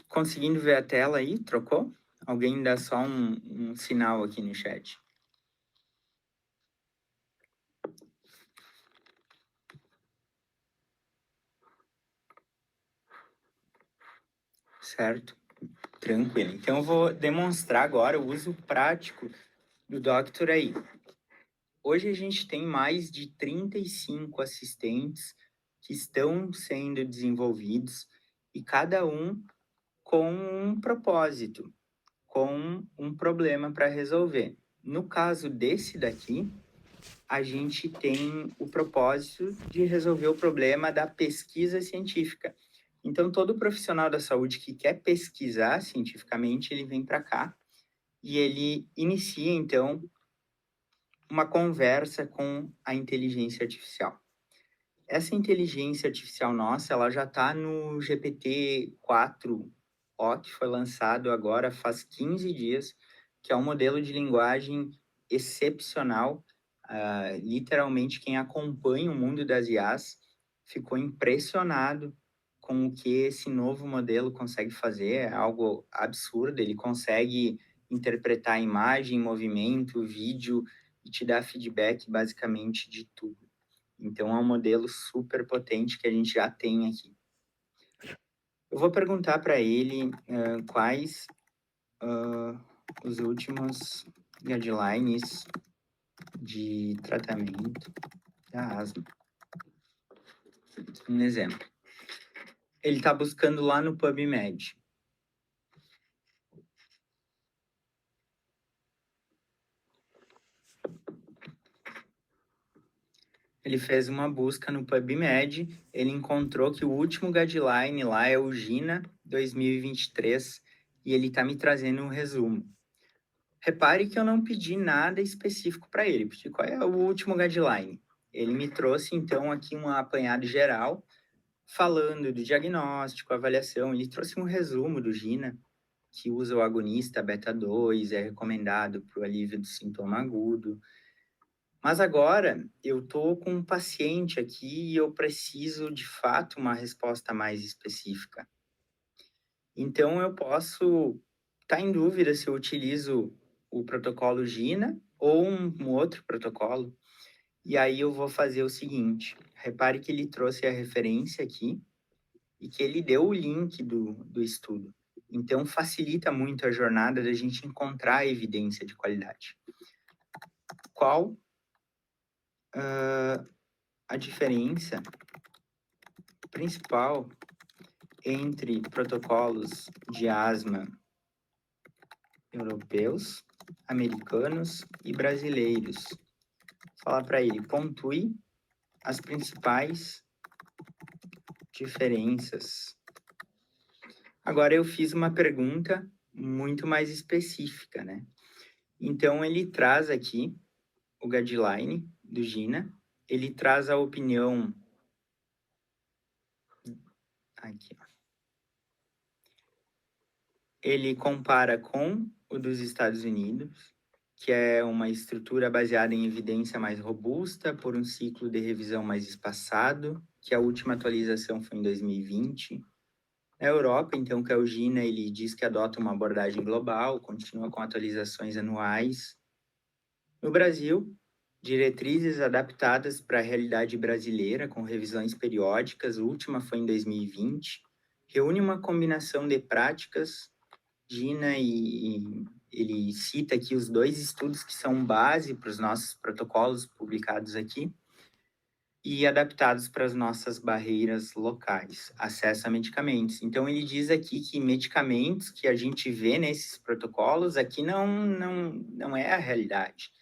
Conseguindo ver a tela aí? Trocou? Alguém dá só um sinal aqui no chat. Certo? Tranquilo. Então eu vou demonstrar agora o uso prático do Doctor aí. Hoje a gente tem mais de 35 assistentes que estão sendo desenvolvidos e cada um com um propósito, com um problema para resolver. No caso desse daqui, a gente tem o propósito de resolver o problema da pesquisa científica. Então, todo profissional da saúde que quer pesquisar cientificamente, ele vem para cá e ele inicia, então, uma conversa com a inteligência artificial. Essa inteligência artificial nossa, ela já está no GPT-4o, que foi lançado agora faz 15 dias, que é um modelo de linguagem excepcional. Literalmente, quem acompanha o mundo das IAs ficou impressionado com o que esse novo modelo consegue fazer. É algo absurdo. Ele consegue interpretar imagem, movimento, vídeo e te dar feedback basicamente de tudo. Então, é um modelo super potente que a gente já tem aqui. Eu vou perguntar para ele quais os últimos guidelines de tratamento da asma. Um exemplo. Ele está buscando lá no PubMed. Ele fez uma busca no PubMed, ele encontrou que o último guideline lá é o GINA 2023 e ele está me trazendo um resumo. Repare que eu não pedi nada específico para ele, pedi qual é o último guideline. Ele me trouxe, então, aqui um apanhado geral, falando do diagnóstico, avaliação. Ele trouxe um resumo do GINA, que usa o agonista beta-2, é recomendado para o alívio do sintoma agudo. Mas agora eu estou com um paciente aqui e eu preciso, de fato, uma resposta mais específica. Então, eu posso estar em dúvida se eu utilizo o protocolo GINA ou um outro protocolo. E aí eu vou fazer o seguinte, repare que ele trouxe a referência aqui e que ele deu o link do estudo. Então, facilita muito a jornada da gente encontrar a evidência de qualidade. Qual a diferença principal entre protocolos de asma europeus, americanos e brasileiros? Falar para ele, pontue as principais diferenças. Agora eu fiz uma pergunta muito mais específica, né? Então ele traz aqui o guideline do GINA, ele traz a opinião aqui, ó. Ele compara com o dos Estados Unidos, que é uma estrutura baseada em evidência mais robusta por um ciclo de revisão mais espaçado, que a última atualização foi em 2020. Na Europa, então, que é o GINA, ele diz que adota uma abordagem global, continua com atualizações anuais. No Brasil, diretrizes adaptadas para a realidade brasileira, com revisões periódicas, a última foi em 2020. reúne uma combinação de práticas, Gina, e ele cita aqui os 2 estudos que são base para os nossos protocolos publicados aqui e adaptados para as nossas barreiras locais, acesso a medicamentos. Então, ele diz aqui que medicamentos que a gente vê nesses protocolos aqui não é a realidade.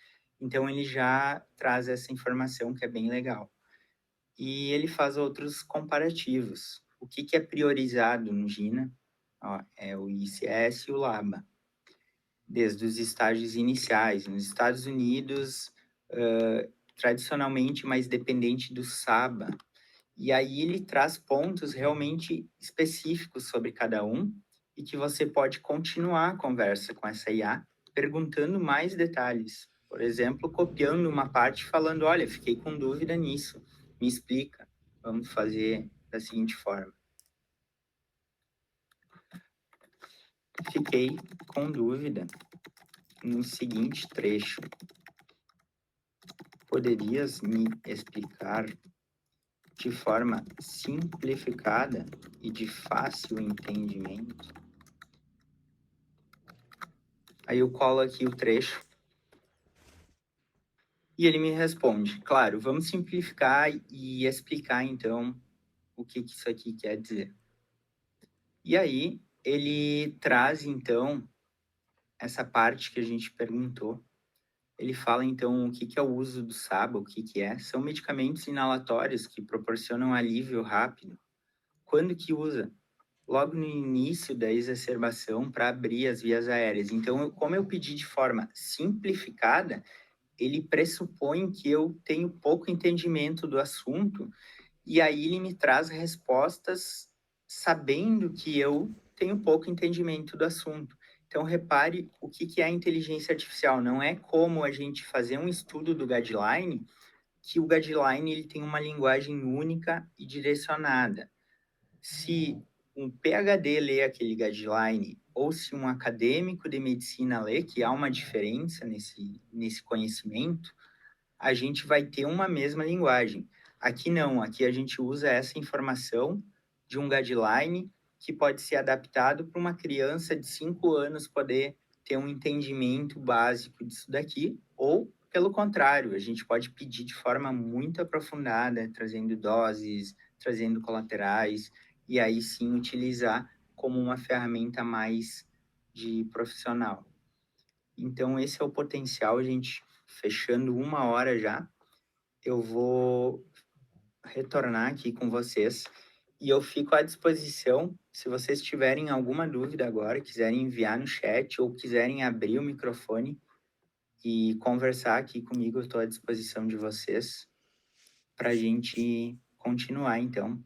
Então, ele já traz essa informação que é bem legal. E ele faz outros comparativos. O que é priorizado no GINA? Ó, é o ICS e o LABA, desde os estágios iniciais. Nos Estados Unidos, tradicionalmente mais dependente do SABA. E aí ele traz pontos realmente específicos sobre cada um e que você pode continuar a conversa com essa IA perguntando mais detalhes. Por exemplo, copiando uma parte falando, olha, fiquei com dúvida nisso, me explica. Vamos fazer da seguinte forma. Fiquei com dúvida no seguinte trecho. Poderias me explicar de forma simplificada e de fácil entendimento? Aí eu colo aqui o trecho e ele me responde. Claro, vamos simplificar e explicar então o que isso aqui quer dizer. E aí ele traz então essa parte que a gente perguntou. Ele fala então o que é o uso do SABA, o que é. São medicamentos inalatórios que proporcionam alívio rápido. Quando que usa? Logo no início da exacerbação para abrir as vias aéreas. Então, como eu pedi de forma simplificada, ele pressupõe que eu tenho pouco entendimento do assunto e aí ele me traz respostas sabendo que eu tenho pouco entendimento do assunto. Então, repare o que é a inteligência artificial. Não é como a gente fazer um estudo do guideline, que o guideline ele tem uma linguagem única e direcionada. Se um PhD lê aquele guideline ou se um acadêmico de medicina lê, que há uma diferença nesse conhecimento, a gente vai ter uma mesma linguagem. Aqui não, aqui a gente usa essa informação de um guideline que pode ser adaptado para uma criança de 5 anos poder ter um entendimento básico disso daqui, ou, pelo contrário, a gente pode pedir de forma muito aprofundada, trazendo doses, trazendo colaterais, e aí sim utilizar como uma ferramenta mais de profissional. Então, esse é o potencial, gente. Fechando 1 hora já, eu vou retornar aqui com vocês e eu fico à disposição. Se vocês tiverem alguma dúvida agora, quiserem enviar no chat ou quiserem abrir o microfone e conversar aqui comigo, eu estou à disposição de vocês para a gente continuar, então.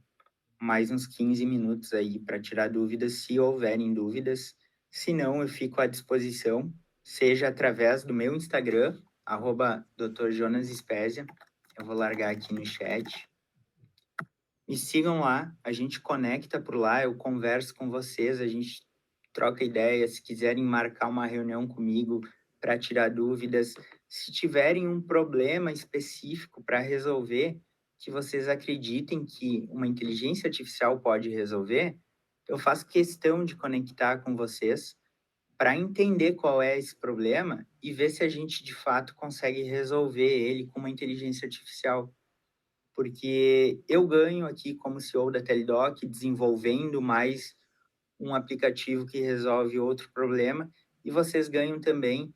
Mais uns 15 minutos aí para tirar dúvidas, se houverem dúvidas. Se não, eu fico à disposição, seja através do meu Instagram, @Dr. Jonas Spezia. Eu vou largar aqui no chat. Me sigam lá, a gente conecta por lá, eu converso com vocês, a gente troca ideias. Se quiserem marcar uma reunião comigo para tirar dúvidas, se tiverem um problema específico para resolver, que vocês acreditem que uma inteligência artificial pode resolver, eu faço questão de conectar com vocês para entender qual é esse problema e ver se a gente de fato consegue resolver ele com uma inteligência artificial. Porque eu ganho aqui como CEO da Teledoc desenvolvendo mais um aplicativo que resolve outro problema e vocês ganham também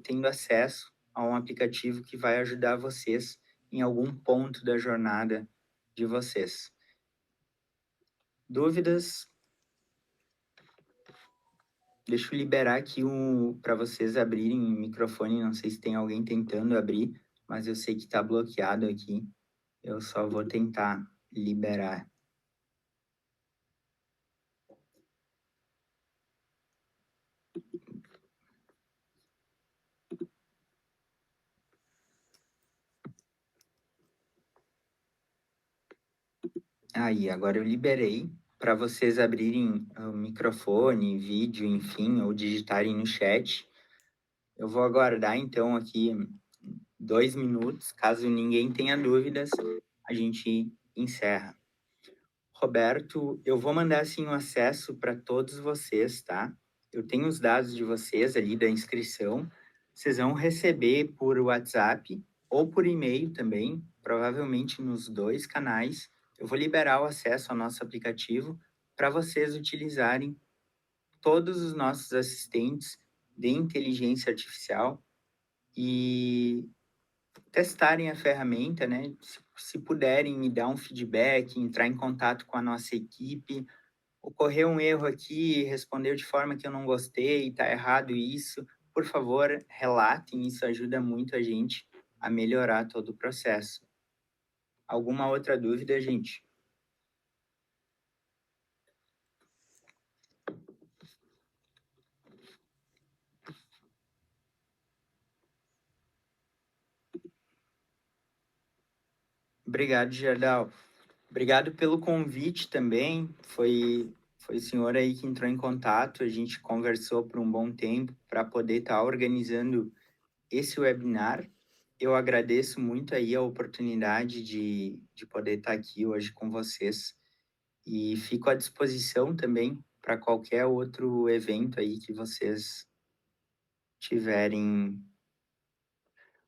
tendo acesso a um aplicativo que vai ajudar vocês em algum ponto da jornada de vocês. Dúvidas? Deixa eu liberar aqui para vocês abrirem o microfone. Não sei se tem alguém tentando abrir, mas eu sei que está bloqueado aqui. Eu só vou tentar liberar. Aí, agora eu liberei para vocês abrirem o microfone, vídeo, enfim, ou digitarem no chat. Eu vou aguardar então aqui 2 minutos. Caso ninguém tenha dúvidas, a gente encerra. Roberto, eu vou mandar assim um acesso para todos vocês, tá? Eu tenho os dados de vocês ali da inscrição. Vocês vão receber por WhatsApp ou por e-mail também, provavelmente nos dois canais. Eu vou liberar o acesso ao nosso aplicativo para vocês utilizarem todos os nossos assistentes de inteligência artificial e testarem a ferramenta, né? Se puderem me dar um feedback, entrar em contato com a nossa equipe, ocorreu um erro aqui, respondeu de forma que eu não gostei, está errado isso, por favor, relatem, isso ajuda muito a gente a melhorar todo o processo. Alguma outra dúvida, gente? Obrigado, Gerdau. Obrigado pelo convite também. Foi o senhor aí que entrou em contato, a gente conversou por um bom tempo para poder estar organizando esse webinar. Eu agradeço muito aí a oportunidade de poder estar aqui hoje com vocês e fico à disposição também para qualquer outro evento aí que vocês tiverem.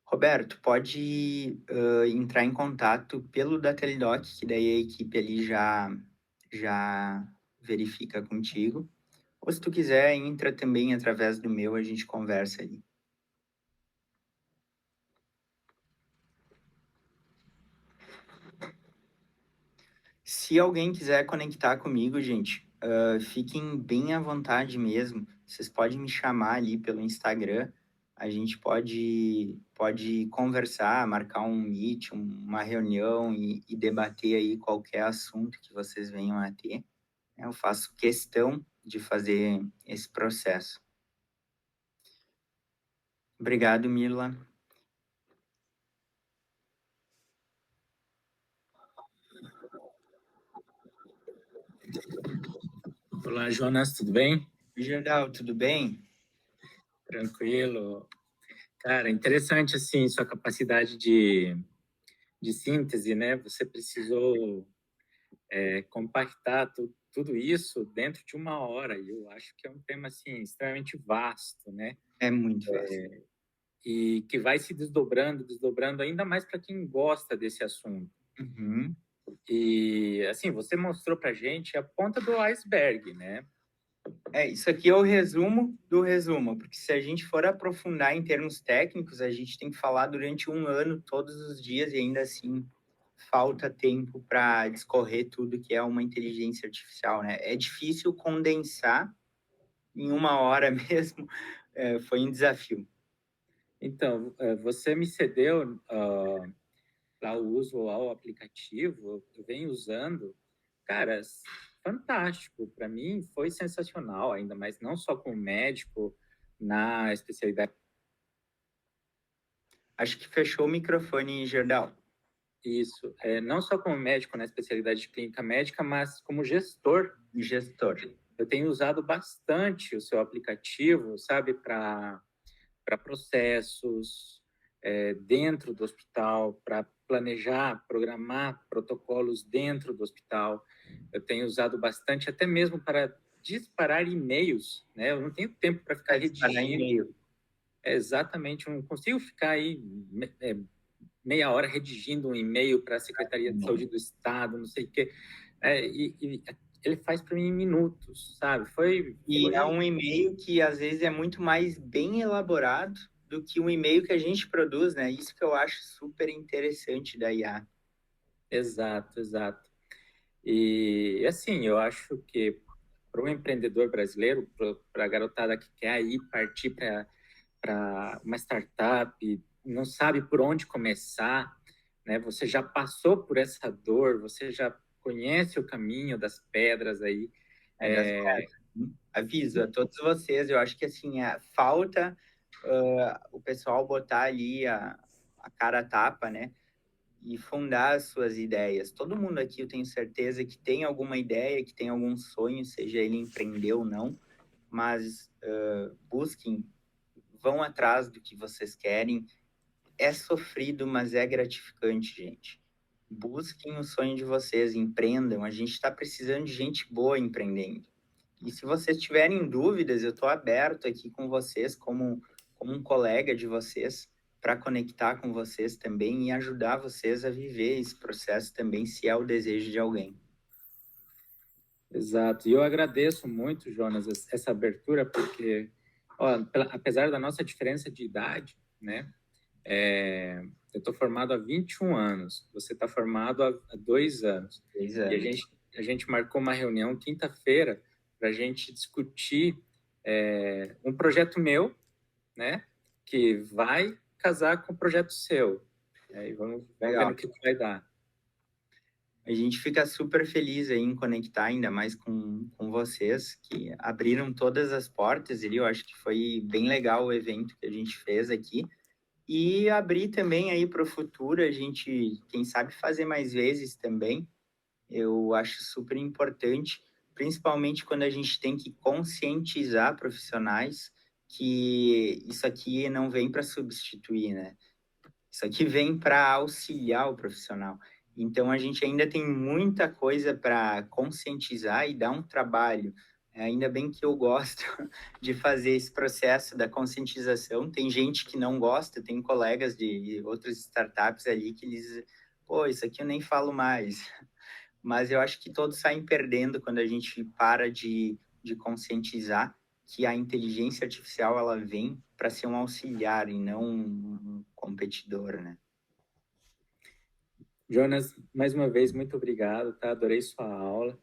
Roberto, pode entrar em contato pelo Datelidoc, que daí a equipe ali já verifica contigo. Ou se tu quiser, entra também através do meu, a gente conversa ali. Se alguém quiser conectar comigo, gente, fiquem bem à vontade mesmo. Vocês podem me chamar ali pelo Instagram. A gente pode conversar, marcar um meet, uma reunião e debater aí qualquer assunto que vocês venham a ter. Eu faço questão de fazer esse processo. Obrigado, Mirla. Olá, Jonas, tudo bem? Gerdau, tudo bem? Tranquilo. Cara, interessante, assim, sua capacidade de síntese, né? Você precisou compactar tudo isso dentro de uma hora, e eu acho que é um tema, assim, extremamente vasto, né? É muito fácil. E que vai se desdobrando ainda mais para quem gosta desse assunto. Uhum. E, assim, você mostrou para gente a ponta do iceberg, né? Isso aqui é o resumo do resumo, porque se a gente for aprofundar em termos técnicos, a gente tem que falar durante um ano, todos os dias, e ainda assim falta tempo para discorrer tudo que é uma inteligência artificial, né? É difícil condensar em uma hora mesmo, foi um desafio. Então, você me cedeu para o uso ao aplicativo, eu venho usando, cara, fantástico. Para mim foi sensacional, ainda mais não só como médico na especialidade. Acho que fechou o microfone, Gerdau. Isso, não só como médico na especialidade de clínica médica, mas como gestor. Gestor. Eu tenho usado bastante o seu aplicativo, sabe, para processos dentro do hospital, para planejar, programar protocolos dentro do hospital. Eu tenho usado bastante, até mesmo para disparar e-mails, né? Eu não tenho tempo para ficar redigindo. Exatamente, eu não consigo ficar aí meia hora redigindo um e-mail para a Secretaria de Saúde do Estado, não sei o quê. E ele faz para mim em minutos, sabe? E é um e-mail que às vezes é muito mais bem elaborado do que um e-mail que a gente produz, né? Isso que eu acho super interessante da IA. Exato, exato. E assim, eu acho que para um empreendedor brasileiro, para a garotada que quer aí partir para uma startup, não sabe por onde começar, né? Você já passou por essa dor, você já conhece o caminho das pedras aí. Das pedras. Aviso a todos vocês, eu acho que assim, falta o pessoal botar ali a cara a tapa, né? E fundar as suas ideias. Todo mundo aqui, eu tenho certeza que tem alguma ideia, que tem algum sonho, seja ele empreender ou não, mas busquem, vão atrás do que vocês querem. É sofrido, mas é gratificante, gente. busquem o sonho de vocês, empreendam. A gente está precisando de gente boa empreendendo. E se vocês tiverem dúvidas, eu estou aberto aqui com vocês, como um colega de vocês, para conectar com vocês também e ajudar vocês a viver esse processo também, se é o desejo de alguém. Exato. E eu agradeço muito, Jonas, essa abertura, porque, ó, apesar da nossa diferença de idade, né? Eu estou formado há 21 anos, você está formado há 2 anos. 2 E anos. a gente marcou uma reunião quinta-feira para a gente discutir um projeto meu, né? Que vai casar com o projeto seu. E vamos ver Legal. no que vai dar. A gente fica super feliz aí em conectar, ainda mais com vocês, que abriram todas as portas ali. Eu acho que foi bem legal o evento que a gente fez aqui. E abrir também aí para o futuro, a gente, quem sabe, fazer mais vezes também. Eu acho super importante, principalmente quando a gente tem que conscientizar profissionais que isso aqui não vem para substituir, né? Isso aqui vem para auxiliar o profissional. Então, a gente ainda tem muita coisa para conscientizar e dar um trabalho. Ainda bem que eu gosto de fazer esse processo da conscientização. Tem gente que não gosta, tem colegas de outras startups ali que eles, pô, isso aqui eu nem falo mais. Mas eu acho que todos saem perdendo quando a gente para de conscientizar que a inteligência artificial ela vem para ser um auxiliar e não um competidor, né? Jonas, mais uma vez, muito obrigado, tá? Adorei sua aula.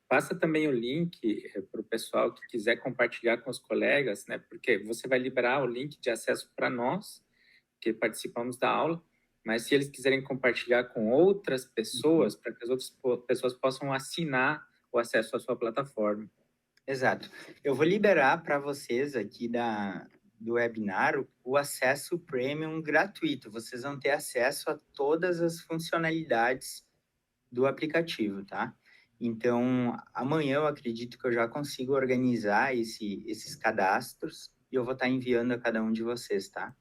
Passa também o link para o pessoal que quiser compartilhar com os colegas, né? Porque você vai liberar o link de acesso para nós, que participamos da aula, mas se eles quiserem compartilhar com outras pessoas, para que as outras pessoas possam assinar o acesso à sua plataforma. Exato. Eu vou liberar para vocês aqui do webinar o acesso premium gratuito. Vocês vão ter acesso a todas as funcionalidades do aplicativo, tá? Então, amanhã eu acredito que eu já consigo organizar esses cadastros e eu vou estar enviando a cada um de vocês, tá?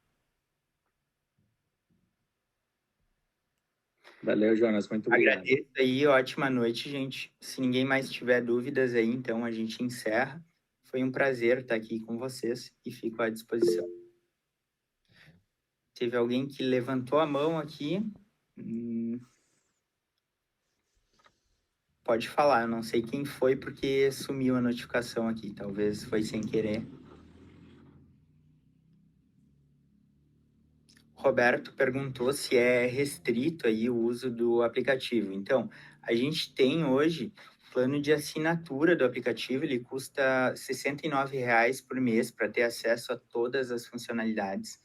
Valeu, Jonas, muito obrigado. Agradeço aí, ótima noite, gente. Se ninguém mais tiver dúvidas aí, então a gente encerra. Foi um prazer estar aqui com vocês e fico à disposição. Teve alguém que levantou a mão aqui. Pode falar, eu não sei quem foi porque sumiu a notificação aqui. Talvez foi sem querer. Roberto perguntou se é restrito aí o uso do aplicativo. Então, a gente tem hoje plano de assinatura do aplicativo, ele custa R$ 69,00 por mês para ter acesso a todas as funcionalidades.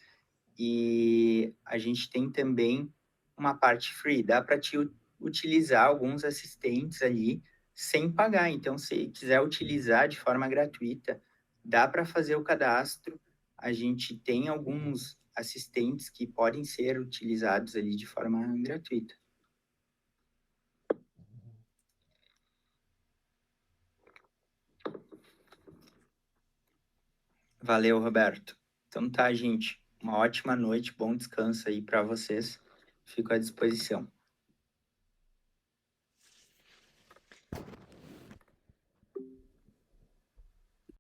E a gente tem também uma parte free, dá para te utilizar alguns assistentes ali sem pagar. Então, se quiser utilizar de forma gratuita, dá para fazer o cadastro. A gente tem alguns assistentes que podem ser utilizados ali de forma gratuita. Valeu, Roberto. Então tá, gente. Uma ótima noite, bom descanso aí para vocês. Fico à disposição.